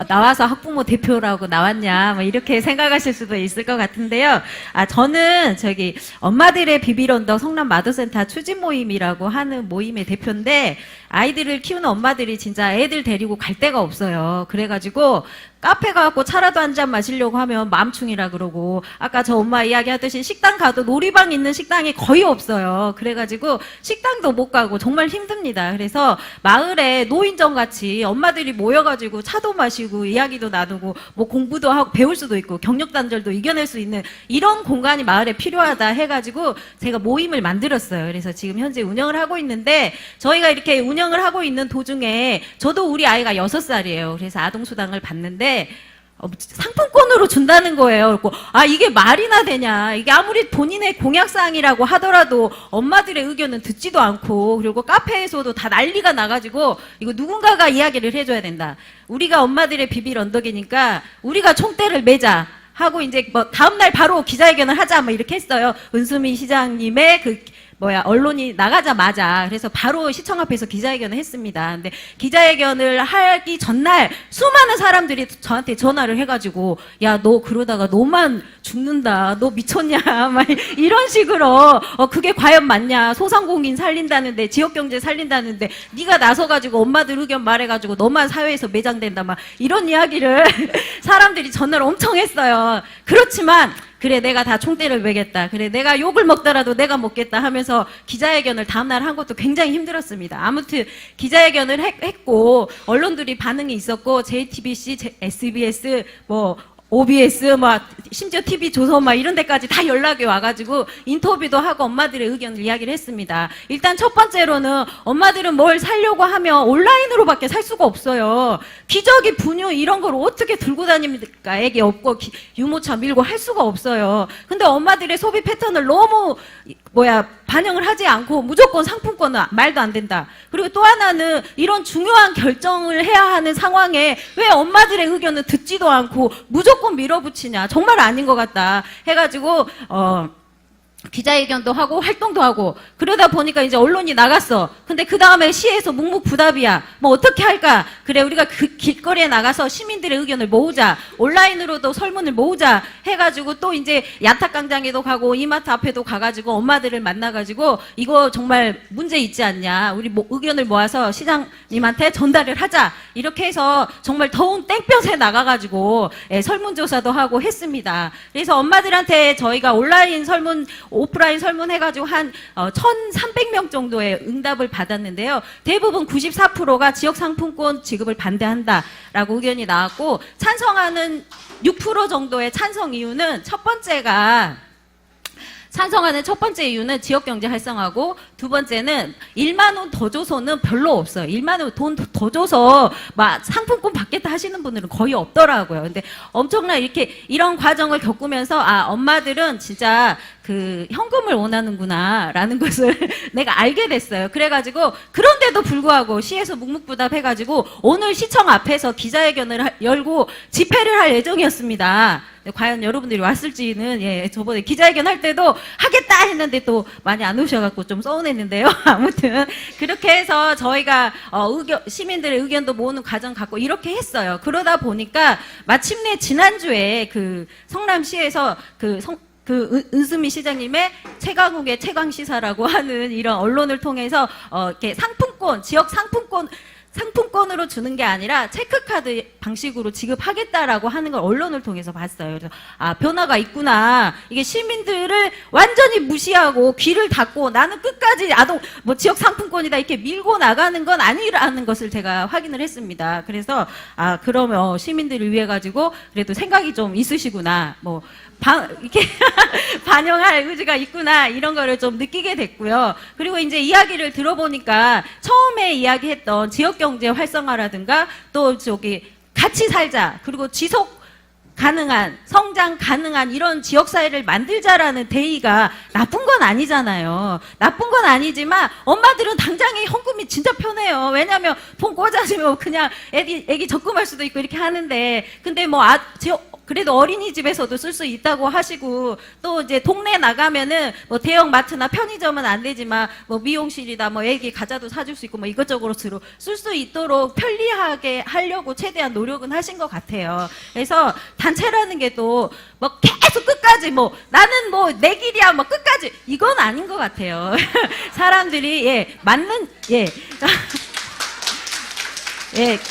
나와서 학부모 대표라고 나왔냐 뭐 이렇게 생각하실 수도 있을 것 같은데요. 저는 엄마들의 비빌언덕 성남 마더센터 추진 모임이라고 하는 모임의 대표인데 아이들을 키우는 엄마들이 진짜 애들 데리고 갈 데가 없어요. 그래가지고 카페 가갖고 차라도 한 잔 마시려고 하면 맘충이라 그러고 아까 저 엄마 이야기하듯이 식당 가도 놀이방 있는 식당이 거의 없어요. 그래가지고 식당도 못 가고 정말 힘듭니다. 그래서 마을에 노인정 같이 엄마들이 모여가지고 차도 마시고 이야기도 나누고 뭐 공부도 하고 배울 수도 있고 경력 단절도 이겨낼 수 있는 이런 공간이 마을에 필요하다 해가지고 제가 모임을 만들었어요. 그래서 지금 현재 운영을 하고 있는데 저희가 이렇게 운영을 하고 있는 도중에 저도 우리 아이가 6살이에요. 그래서 아동수당을 받는데 상품권으로 준다는 거예요. 그리고 이게 말이나 되냐. 이게 아무리 본인의 공약사항이라고 하더라도 엄마들의 의견은 듣지도 않고 그리고 카페에서도 다 난리가 나가지고 이거 누군가가 이야기를 해줘야 된다. 우리가 엄마들의 비빌 언덕이니까 우리가 총대를 매자. 하고 이제 다음날 바로 기자회견을 하자 이렇게 했어요. 은수미 시장님의 언론이 나가자마자 그래서 바로 시청 앞에서 기자회견을 했습니다. 근데 기자회견을 하기 전날 수많은 사람들이 저한테 전화를 해가지고 야, 너 그러다가 너만 죽는다. 너 미쳤냐? 이런 식으로 그게 과연 맞냐? 소상공인 살린다는데 지역경제 살린다는데 네가 나서가지고 엄마들 의견 말해가지고 너만 사회에서 매장된다. 이런 이야기를 사람들이 전화를 엄청 했어요. 그렇지만 그래 내가 다 총대를 매겠다. 그래 내가 욕을 먹더라도 내가 먹겠다 하면서 기자회견을 다음날 한 것도 굉장히 힘들었습니다. 아무튼 기자회견을 했고 언론들이 반응이 있었고 JTBC, SBS OBS, 막, 심지어 TV 조선, 막 이런 데까지 다 연락이 와가지고 인터뷰도 하고 엄마들의 의견을 이야기를 했습니다. 일단 첫 번째로는 엄마들은 뭘 사려고 하면 온라인으로밖에 살 수가 없어요. 기저귀, 분유 이런 걸 어떻게 들고 다닙니까? 애기 없고 유모차 밀고 할 수가 없어요. 근데 엄마들의 소비 패턴을 너무 반영을 하지 않고 무조건 상품권은 말도 안 된다. 그리고 또 하나는 이런 중요한 결정을 해야 하는 상황에 왜 엄마들의 의견을 듣지도 않고 무조건 밀어붙이냐. 정말 아닌 것 같다. 해가지고, 기자회견도 하고 활동도 하고 그러다 보니까 이제 언론이 나갔어. 근데 그 다음에 시에서 묵묵부답이야. 뭐 어떻게 할까? 그래 우리가 그 길거리에 나가서 시민들의 의견을 모으자. 온라인으로도 설문을 모으자 해가지고 또 이제 야탁광장에도 가고 이마트 앞에도 가가지고 엄마들을 만나가지고 이거 정말 문제 있지 않냐. 우리 의견을 모아서 시장님한테 전달을 하자. 이렇게 해서 정말 더운 땡볕에 나가가지고 설문조사도 하고 했습니다. 그래서 엄마들한테 저희가 온라인 설문 오프라인 설문해가지고 한 1,300명 정도의 응답을 받았는데요. 대부분 94%가 지역상품권 지급을 반대한다라고 의견이 나왔고 찬성하는 6% 정도의 찬성 이유는 찬성하는 첫 번째 이유는 지역경제 활성화고 두 번째는 1만 원 더 줘서는 별로 없어요. 1만 원 돈 더 줘서 막 상품권 받겠다 하시는 분들은 거의 없더라고요. 근데 엄청난 이런 과정을 겪으면서 엄마들은 진짜 그 현금을 원하는구나라는 것을 내가 알게 됐어요. 그래가지고 그런데도 불구하고 시에서 묵묵부답 해가지고 오늘 시청 앞에서 기자회견을 열고 집회를 할 예정이었습니다. 과연 여러분들이 왔을지는 저번에 기자회견 할 때도 하겠다 했는데 또 많이 안 오셔갖고 좀 서운했는데요. 아무튼 그렇게 해서 저희가 시민들의 의견도 모으는 과정 갖고 이렇게 했어요. 그러다 보니까 마침내 지난주에 그 성남시에서 은수미 시장님의 최강욱의 최강시사라고 하는 이런 언론을 통해서 이렇게 지역 상품권으로 주는 게 아니라 체크카드 방식으로 지급하겠다라고 하는 걸 언론을 통해서 봤어요. 그래서 변화가 있구나. 이게 시민들을 완전히 무시하고 귀를 닫고 나는 끝까지 지역 상품권이다 이렇게 밀고 나가는 건 아니라는 것을 제가 확인을 했습니다. 그래서 그러면 시민들을 위해 가지고 그래도 생각이 좀 있으시구나. 이렇게 반영할 의지가 있구나 이런 거를 좀 느끼게 됐고요. 그리고 이제 이야기를 들어보니까 처음에 이야기했던 지역경제 활성화라든가 또 같이 살자 그리고 지속 가능한 성장 가능한 이런 지역사회를 만들자라는 대의가 나쁜 건 아니잖아요. 나쁜 건 아니지만 엄마들은 당장에 현금이 진짜 편해요. 왜냐하면 돈 꽂아주면 그냥 애기 적금할 수도 있고 이렇게 하는데 근데 그래도 어린이집에서도 쓸 수 있다고 하시고 또 이제 동네 나가면은 대형 마트나 편의점은 안 되지만 미용실이다 애기 과자도 사줄 수 있고 이것저것으로 쓸 수 있도록 편리하게 하려고 최대한 노력은 하신 것 같아요. 그래서 단체라는 게 또 계속 끝까지 나는 내 길이야 끝까지 이건 아닌 것 같아요. 사람들이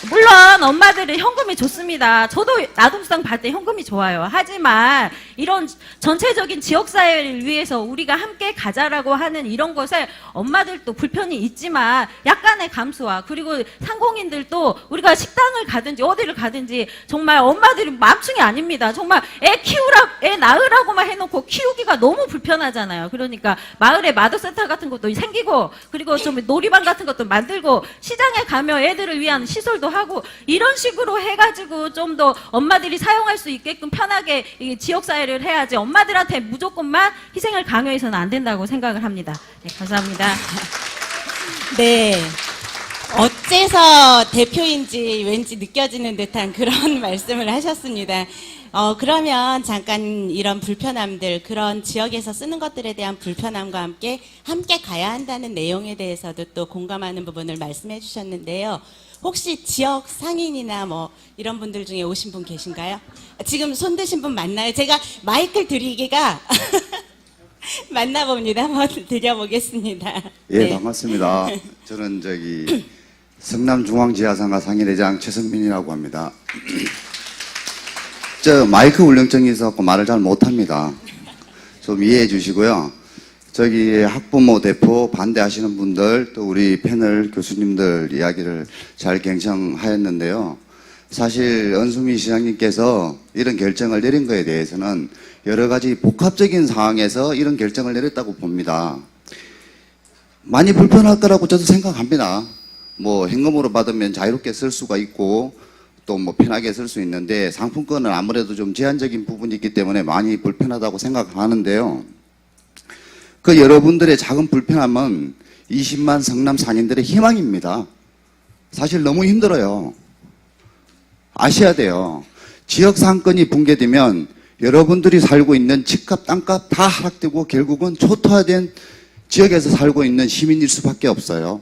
물론 엄마들은 현금이 좋습니다. 저도 아동수당 받을 때 현금이 좋아요. 하지만 이런 전체적인 지역사회를 위해서 우리가 함께 가자라고 하는 이런 것에 엄마들도 불편이 있지만 약간의 감수와 그리고 상공인들도 우리가 식당을 가든지 어디를 가든지 정말 엄마들이 맘충이 아닙니다. 정말 애 낳으라고만 해놓고 키우기가 너무 불편하잖아요. 그러니까 마을에 마더센터 같은 것도 생기고 그리고 좀 놀이방 같은 것도 만들고 시장에 가면 애들을 위한 시설도 하고 이런 식으로 해가지고 좀 더 엄마들이 사용할 수 있게끔 편하게 지역사회를 해야지 엄마들한테 무조건만 희생을 강요해서는 안 된다고 생각을 합니다. 네, 감사합니다. 네. 어째서 대표인지 왠지 느껴지는 듯한 그런 말씀을 하셨습니다. 그러면 잠깐 이런 불편함들, 그런 지역에서 쓰는 것들에 대한 불편함과 함께 가야 한다는 내용에 대해서도 또 공감하는 부분을 말씀해 주셨는데요. 혹시 지역 상인이나 이런 분들 중에 오신 분 계신가요? 지금 손 드신 분 맞나요? 제가 마이크를 드리기가 맞나 봅니다. 한번 드려보겠습니다. 예, 네. 반갑습니다. 저는 성남중앙지하상가 상인회장 최선민이라고 합니다. 저 마이크 울렁증이 있어서 말을 잘 못합니다. 좀 이해해 주시고요. 학부모 대표 반대하시는 분들 또 우리 패널 교수님들 이야기를 잘 경청하였는데요. 사실 은수미 시장님께서 이런 결정을 내린 거에 대해서는 여러 가지 복합적인 상황에서 이런 결정을 내렸다고 봅니다. 많이 불편할 거라고 저도 생각합니다. 뭐 현금으로 받으면 자유롭게 쓸 수가 있고 또 뭐 편하게 쓸 수 있는데 상품권은 아무래도 좀 제한적인 부분이 있기 때문에 많이 불편하다고 생각하는데요. 그 여러분들의 작은 불편함은 20만 성남 상인들의 희망입니다. 사실 너무 힘들어요. 아셔야 돼요. 지역 상권이 붕괴되면 여러분들이 살고 있는 집값, 땅값 다 하락되고 결국은 초토화된 지역에서 살고 있는 시민일 수밖에 없어요.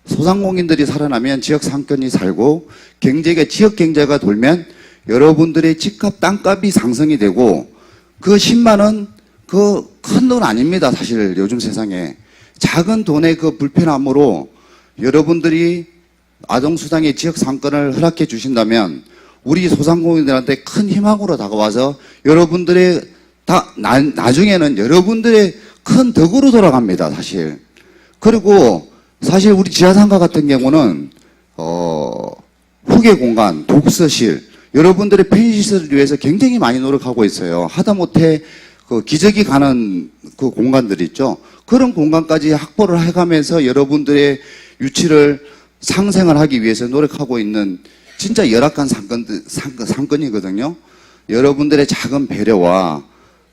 소상공인들이 살아나면 지역 상권이 살고 지역 경제가 돌면 여러분들의 집값, 땅값이 상승이 되고 그 10만 원 그 큰 돈 아닙니다. 사실 요즘 세상에. 작은 돈의 그 불편함으로 여러분들이 아동수당의 지역 상권을 허락해 주신다면 우리 소상공인들한테 큰 희망으로 다가와서 여러분들의 나중에는 여러분들의 큰 덕으로 돌아갑니다. 사실. 그리고 사실 우리 지하상가 같은 경우는 후계 공간, 독서실, 여러분들의 편의시설을 위해서 굉장히 많이 노력하고 있어요. 하다못해 그 기저귀 가는 그 공간들 있죠. 그런 공간까지 확보를 해가면서 여러분들의 유치를 상생을 하기 위해서 노력하고 있는 진짜 열악한 상권이거든요. 여러분들의 작은 배려와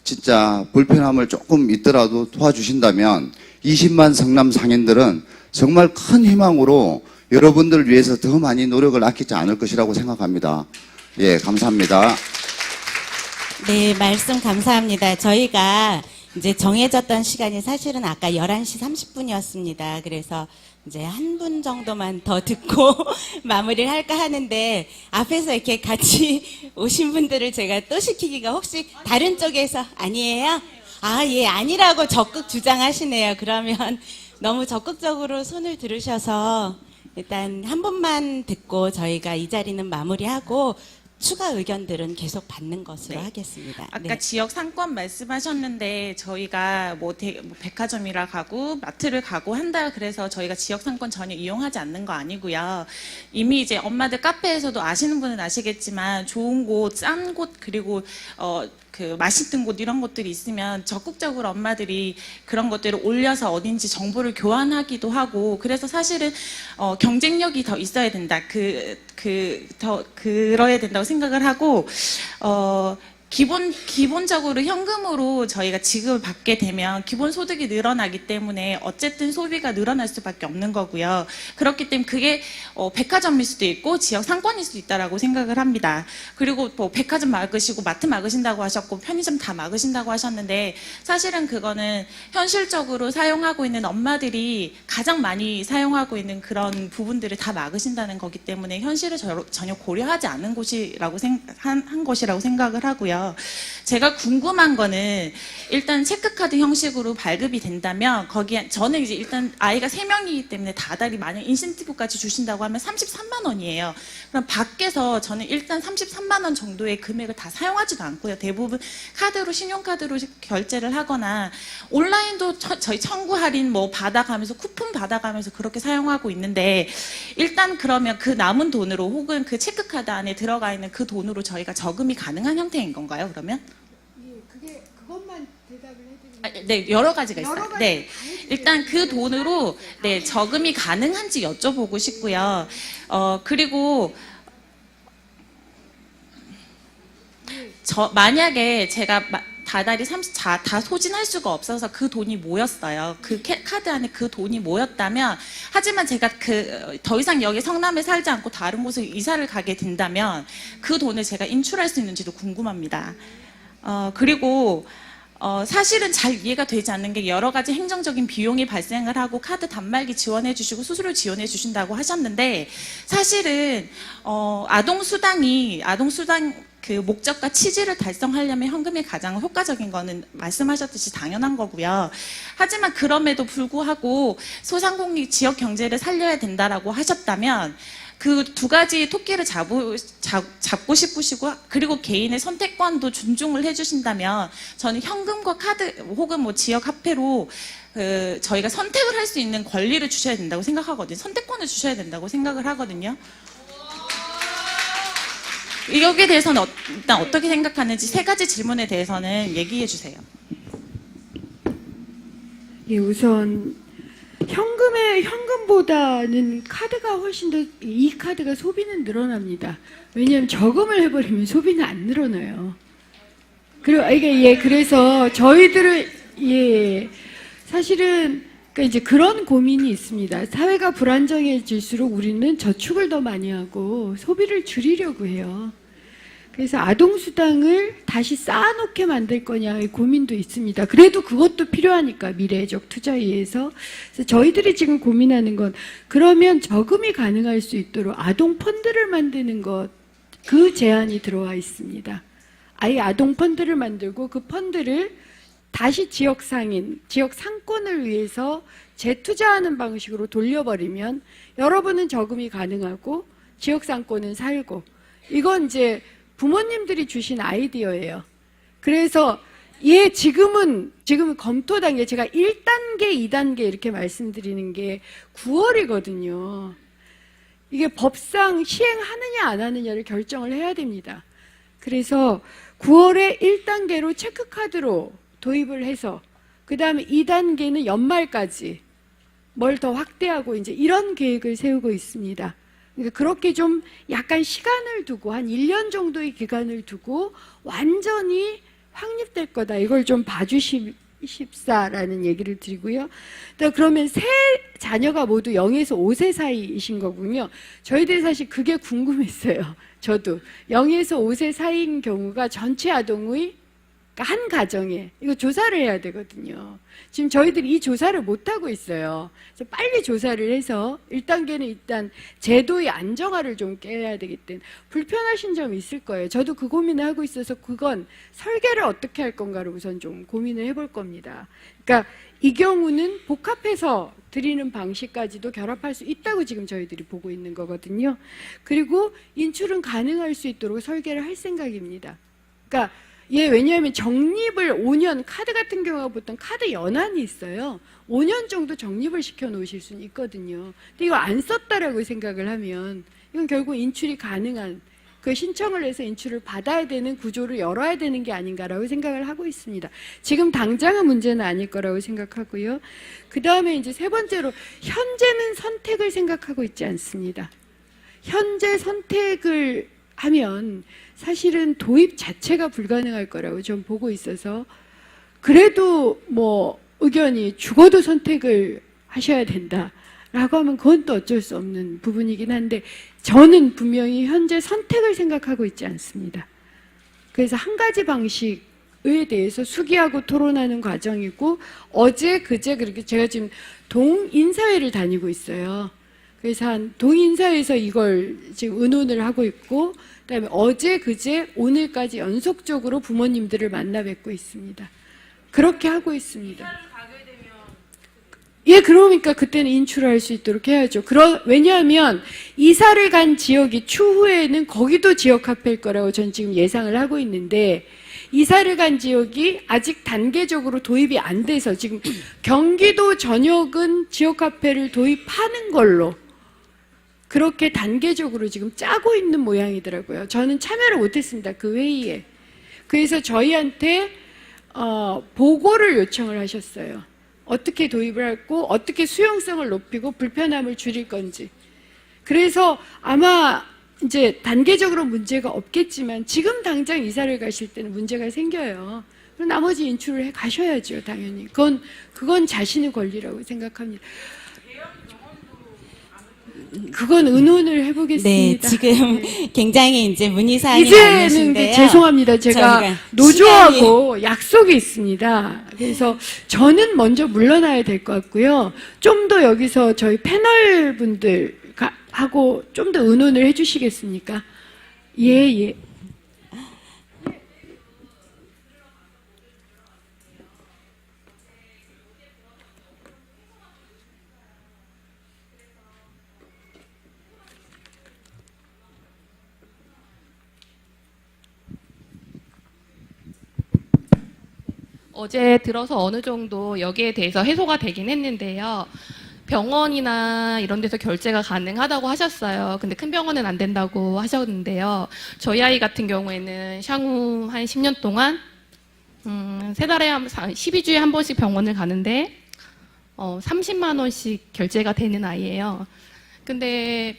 진짜 불편함을 조금 있더라도 도와주신다면 20만 성남 상인들은 정말 큰 희망으로 여러분들을 위해서 더 많이 노력을 아끼지 않을 것이라고 생각합니다. 예, 감사합니다. 네, 말씀 감사합니다. 저희가 이제 정해졌던 시간이 사실은 아까 11시 30분이었습니다. 그래서 이제 한 분 정도만 더 듣고 마무리를 할까 하는데 앞에서 이렇게 같이 오신 분들을 제가 또 시키기가 혹시 다른 쪽에서 아니에요? 아, 예, 아니라고 적극 주장하시네요. 그러면 너무 적극적으로 손을 들으셔서 일단 한 분만 듣고 저희가 이 자리는 마무리하고 추가 의견들은 계속 받는 것으로 하겠습니다. 아까 네. 지역 상권 말씀하셨는데 저희가 뭐 백화점이라 가고 마트를 가고 한다 그래서 저희가 지역 상권 전혀 이용하지 않는 거 아니고요. 이미 이제 엄마들 카페에서도 아시는 분은 아시겠지만 좋은 곳, 싼 곳 그리고 그 맛있는 곳 이런 곳들이 있으면 적극적으로 엄마들이 그런 것들을 올려서 어딘지 정보를 교환하기도 하고 그래서 사실은 경쟁력이 더 있어야 된다. 그러야 된다고 생각을 하고 기본적으로 현금으로 저희가 지급을 받게 되면 기본소득이 늘어나기 때문에 어쨌든 소비가 늘어날 수밖에 없는 거고요. 그렇기 때문에 그게 백화점일 수도 있고 지역 상권일 수도 있다라고 생각을 합니다. 그리고 뭐 백화점 막으시고 마트 막으신다고 하셨고 편의점 다 막으신다고 하셨는데 사실은 그거는 현실적으로 사용하고 있는 엄마들이 가장 많이 사용하고 있는 그런 부분들을 다 막으신다는 거기 때문에 현실을 전혀 고려하지 않은 곳이라고 한 것이라고 생각을 하고요. 제가 궁금한 거는 일단 체크카드 형식으로 발급이 된다면 거기에 저는 이제 일단 아이가 3명이기 때문에 다달이 만약 인센티브까지 주신다고 하면 33만 원이에요. 그럼 밖에서 저는 일단 33만 원 정도의 금액을 다 사용하지도 않고요. 대부분 카드로 신용카드로 결제를 하거나 온라인도 저희 청구 할인 뭐 받아가면서 쿠폰 받아가면서 그렇게 사용하고 있는데 일단 그러면 그 남은 돈으로 혹은 그 체크카드 안에 들어가 있는 그 돈으로 저희가 저금이 가능한 형태인 건가요? 그러면? 예, 그것만 대답을 해드리면 네, 여러 가지가 있어요. 여러 가지 네, 일단 그 돈으로 네 저금이 가능한지 여쭤보고 싶고요. 그리고 만약에 제가 다달이 다 소진할 수가 없어서 그 돈이 모였어요. 그 카드 안에 그 돈이 모였다면 하지만 제가 더 이상 여기 성남에 살지 않고 다른 곳에 이사를 가게 된다면 그 돈을 제가 인출할 수 있는지도 궁금합니다. 그리고 사실은 잘 이해가 되지 않는 게 여러 가지 행정적인 비용이 발생을 하고 카드 단말기 지원해 주시고 수수료 지원해 주신다고 하셨는데 사실은 아동수당 그 목적과 취지를 달성하려면 현금이 가장 효과적인 거는 말씀하셨듯이 당연한 거고요. 하지만 그럼에도 불구하고 소상공인 지역 경제를 살려야 된다라고 하셨다면 그 두 가지 토끼를 잡고 싶으시고 그리고 개인의 선택권도 존중을 해주신다면 저는 현금과 카드 혹은 뭐 지역 화폐로 저희가 선택을 할 수 있는 권리를 주셔야 된다고 생각하거든요. 선택권을 주셔야 된다고 생각을 하거든요. 여기에 대해서는 일단 어떻게 생각하는지 세 가지 질문에 대해서는 얘기해 주세요. 예, 우선 현금보다는 카드가 훨씬 더 이 카드가 소비는 늘어납니다. 왜냐하면 저금을 해버리면 소비는 안 늘어나요. 그리고 이게 그래서 저희들은 사실은 그러니까 이제 그런 고민이 있습니다. 사회가 불안정해질수록 우리는 저축을 더 많이 하고 소비를 줄이려고 해요. 그래서 아동수당을 다시 쌓아놓게 만들 거냐의 고민도 있습니다. 그래도 그것도 필요하니까 미래적 투자에 의해서. 그래서 저희들이 지금 고민하는 건 그러면 저금이 가능할 수 있도록 아동 펀드를 만드는 것, 그 제안이 들어와 있습니다. 아예 아동 펀드를 만들고 그 펀드를 다시 지역 상인, 지역 상권을 위해서 재투자하는 방식으로 돌려버리면 여러분은 저금이 가능하고 지역 상권은 살고, 이건 이제 부모님들이 주신 아이디어예요. 그래서 지금 검토 단계, 제가 1단계, 2단계 이렇게 말씀드리는 게 9월이거든요. 이게 법상 시행하느냐 안 하느냐를 결정을 해야 됩니다. 그래서 9월에 1단계로 체크카드로 도입을 해서 그 다음에 2단계는 연말까지 뭘 더 확대하고 이제 이런 계획을 세우고 있습니다. 그러니까 그렇게 좀 약간 시간을 두고 한 1년 정도의 기간을 두고 완전히 확립될 거다. 이걸 좀 봐주십사라는 얘기를 드리고요. 그러면 세 자녀가 모두 0에서 5세 사이이신 거군요. 저희들이 사실 그게 궁금했어요. 저도 0에서 5세 사이인 경우가 전체 아동의 한 가정에 이거 조사를 해야 되거든요. 지금 저희들이 이 조사를 못하고 있어요. 그래서 빨리 조사를 해서 1단계는 일단 제도의 안정화를 좀 깨야 되기 때문에 불편하신 점이 있을 거예요. 저도 그 고민을 하고 있어서 그건 설계를 어떻게 할 건가를 우선 좀 고민을 해볼 겁니다. 그러니까 이 경우는 복합해서 드리는 방식까지도 결합할 수 있다고 지금 저희들이 보고 있는 거거든요. 그리고 인출은 가능할 수 있도록 설계를 할 생각입니다. 그러니까 왜냐하면 적립을 5년, 카드 같은 경우가 보통 카드 연한이 있어요. 5년 정도 적립을 시켜 놓으실 수는 있거든요. 근데 이거 안 썼다라고 생각을 하면 이건 결국 인출이 가능한, 그 신청을 해서 인출을 받아야 되는 구조를 열어야 되는 게 아닌가라고 생각을 하고 있습니다. 지금 당장은 문제는 아닐 거라고 생각하고요. 그 다음에 이제 세 번째로, 현재는 선택을 생각하고 있지 않습니다. 현재 선택을 하면 사실은 도입 자체가 불가능할 거라고 좀 보고 있어서, 그래도 뭐 의견이 죽어도 선택을 하셔야 된다라고 하면 그건 또 어쩔 수 없는 부분이긴 한데, 저는 분명히 현재 선택을 생각하고 있지 않습니다. 그래서 한 가지 방식에 대해서 수기하고 토론하는 과정이고, 어제 그제 그렇게 제가 지금 동인사회를 다니고 있어요. 그래서 한 동인사회에서 이걸 지금 의논을 하고 있고, 그다음에 어제 그제 오늘까지 연속적으로 부모님들을 만나 뵙고 있습니다. 그렇게 하고 있습니다. 그러니까 그때는 인출할 수 있도록 해야죠. 왜냐하면 이사를 간 지역이 추후에는 거기도 지역화폐일 거라고 전 지금 예상을 하고 있는데, 이사를 간 지역이 아직 단계적으로 도입이 안 돼서 지금 경기도 전역은 지역화폐를 도입하는 걸로 그렇게 단계적으로 지금 짜고 있는 모양이더라고요. 저는 참여를 못했습니다. 그 회의에. 그래서 저희한테 보고를 요청을 하셨어요. 어떻게 도입을 하고 어떻게 수용성을 높이고 불편함을 줄일 건지. 그래서 아마 이제 단계적으로 문제가 없겠지만 지금 당장 이사를 가실 때는 문제가 생겨요. 그럼 나머지 인출을 해 가셔야죠, 당연히. 그건 자신의 권리라고 생각합니다. 그건 의논을 해보겠습니다. 네, 지금 굉장히 이제 문의사항이 이제는 많으신데요. 죄송합니다. 제가 저희가 노조하고 약속이 있습니다. 그래서 저는 먼저 물러나야 될 것 같고요. 좀 더 여기서 저희 패널 분들 하고 좀 더 의논을 해주시겠습니까? 예. 어제 들어서 어느 정도 여기에 대해서 해소가 되긴 했는데요. 병원이나 이런 데서 결제가 가능하다고 하셨어요. 근데 큰 병원은 안 된다고 하셨는데요. 저희 아이 같은 경우에는 향후 한 10년 동안 세 달에 12주에 한 번씩 병원을 가는데 30만 원씩 결제가 되는 아이예요. 근데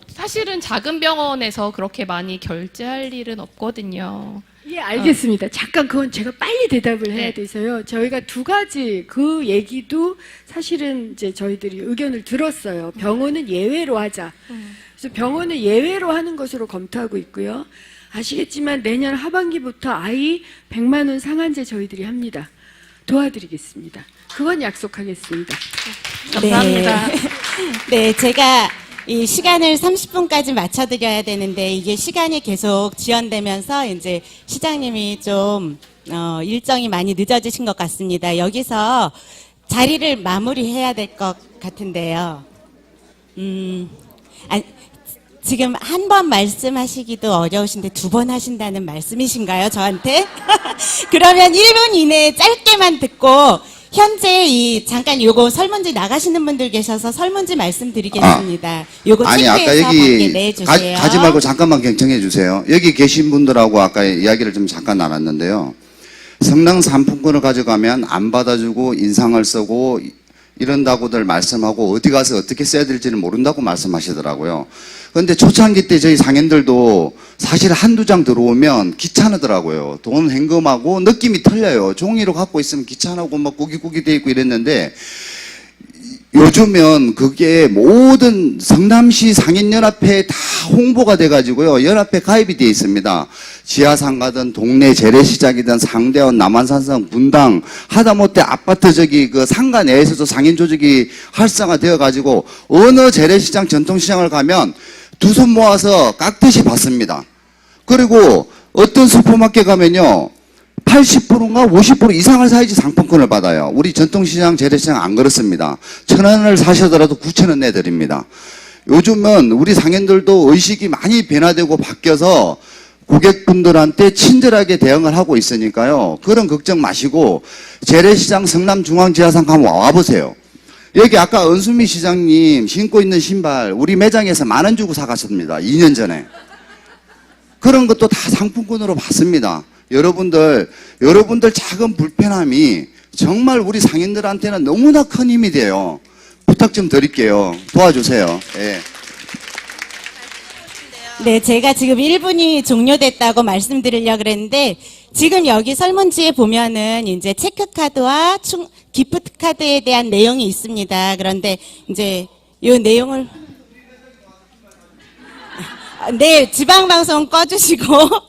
사실은 작은 병원에서 그렇게 많이 결제할 일은 없거든요. 예, 알겠습니다. 잠깐 그건 제가 빨리 대답을 해야 네. 돼서요. 저희가 두 가지 그 얘기도 사실은 이제 저희들이 의견을 들었어요. 병원은 예외로 하자. 그래서 병원을 예외로 하는 것으로 검토하고 있고요. 아시겠지만 내년 하반기부터 아이 100만 원 상한제 저희들이 합니다. 도와드리겠습니다. 그건 약속하겠습니다. 감사합니다. 네, 제가 이 시간을 30분까지 맞춰드려야 되는데 이게 시간이 계속 지연되면서 이제 시장님이 좀 일정이 많이 늦어지신 것 같습니다. 여기서 자리를 마무리해야 될 것 같은데요. 지금 한 번 말씀하시기도 어려우신데 두 번 하신다는 말씀이신가요, 저한테? 그러면 1분 이내에 짧게만 듣고 현재 잠깐 요거 설문지 나가시는 분들 계셔서 설문지 말씀드리겠습니다. 요거 아니 아까 체크해서 여기 밖에 내주세요. 가지 말고 잠깐만 경청해 주세요. 여기 계신 분들하고 아까 이야기를 좀 잠깐 나눴는데요. 성능 상품권을 가져가면 안 받아주고 인상을 쓰고 이런다고들 말씀하고 어디 가서 어떻게 써야 될지는 모른다고 말씀하시더라고요. 그런데 초창기 때 저희 상인들도 사실 한두 장 들어오면 귀찮으더라고요. 돈 현금하고 느낌이 틀려요. 종이로 갖고 있으면 귀찮고 막 구기구기 돼 있고 이랬는데 요즘은 그게 모든 성남시 상인연합회에 다 홍보가 돼가지고요. 연합회 가입이 돼 있습니다. 지하상가든 동네 재래시장이든 상대원, 남한산성, 분당, 하다못해 아파트 그 상가 내에서도 상인 조직이 활성화되어가지고 어느 재래시장, 전통시장을 가면 두 손 모아서 깍듯이 받습니다. 그리고 어떤 슈퍼마켓 가면요. 80%인가 50% 이상을 사야지 상품권을 받아요. 우리 전통시장, 재래시장 안 그렇습니다. 1,000원을 사셔더라도 9,000원 내드립니다. 요즘은 우리 상인들도 의식이 많이 변화되고 바뀌어서 고객분들한테 친절하게 대응을 하고 있으니까요. 그런 걱정 마시고 재래시장 성남중앙지하상 한번 와보세요. 여기 아까 은수미 시장님 신고 있는 신발 우리 매장에서 10,000원 주고 사갔습니다. 2년 전에. 그런 것도 다 상품권으로 받습니다. 여러분들 작은 불편함이 정말 우리 상인들한테는 너무나 큰 힘이 돼요. 부탁 좀 드릴게요. 도와주세요. 예. 네, 제가 지금 1분이 종료됐다고 말씀드리려고 그랬는데 지금 여기 설문지에 보면은 이제 체크카드와 기프트카드에 대한 내용이 있습니다. 그런데 이제 이 내용을 네, 지방방송 꺼주시고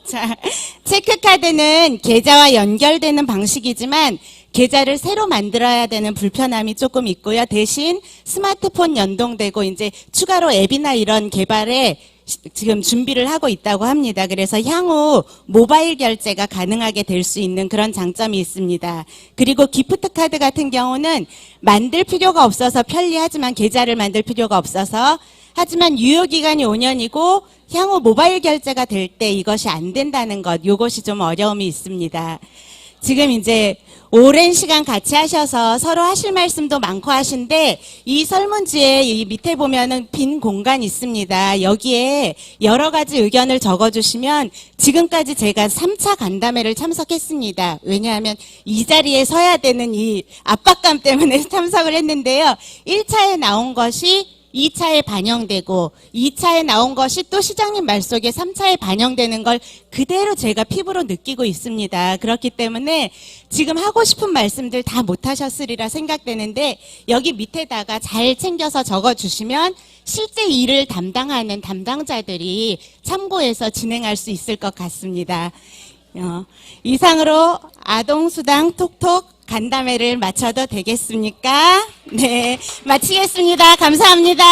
자, 체크카드는 계좌와 연결되는 방식이지만 계좌를 새로 만들어야 되는 불편함이 조금 있고요. 대신 스마트폰 연동되고 이제 추가로 앱이나 이런 개발에 지금 준비를 하고 있다고 합니다. 그래서 향후 모바일 결제가 가능하게 될 수 있는 그런 장점이 있습니다. 그리고 기프트 카드 같은 경우는 만들 필요가 없어서 편리하지만 계좌를 만들 필요가 없어서 하지만 유효기간이 5년이고 향후 모바일 결제가 될 때 이것이 안 된다는 것, 이것이 좀 어려움이 있습니다. 지금 이제 오랜 시간 같이 하셔서 서로 하실 말씀도 많고 하신데 이 설문지에 이 밑에 보면은 빈 공간이 있습니다. 여기에 여러 가지 의견을 적어주시면 지금까지 제가 3차 간담회를 참석했습니다. 왜냐하면 이 자리에 서야 되는 이 압박감 때문에 참석을 했는데요. 1차에 나온 것이 2차에 반영되고 2차에 나온 것이 또 시장님 말 속에 3차에 반영되는 걸 그대로 제가 피부로 느끼고 있습니다. 그렇기 때문에 지금 하고 싶은 말씀들 다 못하셨으리라 생각되는데 여기 밑에다가 잘 챙겨서 적어주시면 실제 일을 담당하는 담당자들이 참고해서 진행할 수 있을 것 같습니다. 이상으로 아동수당 톡톡 간담회를 마쳐도 되겠습니까? 네, 마치겠습니다. 감사합니다.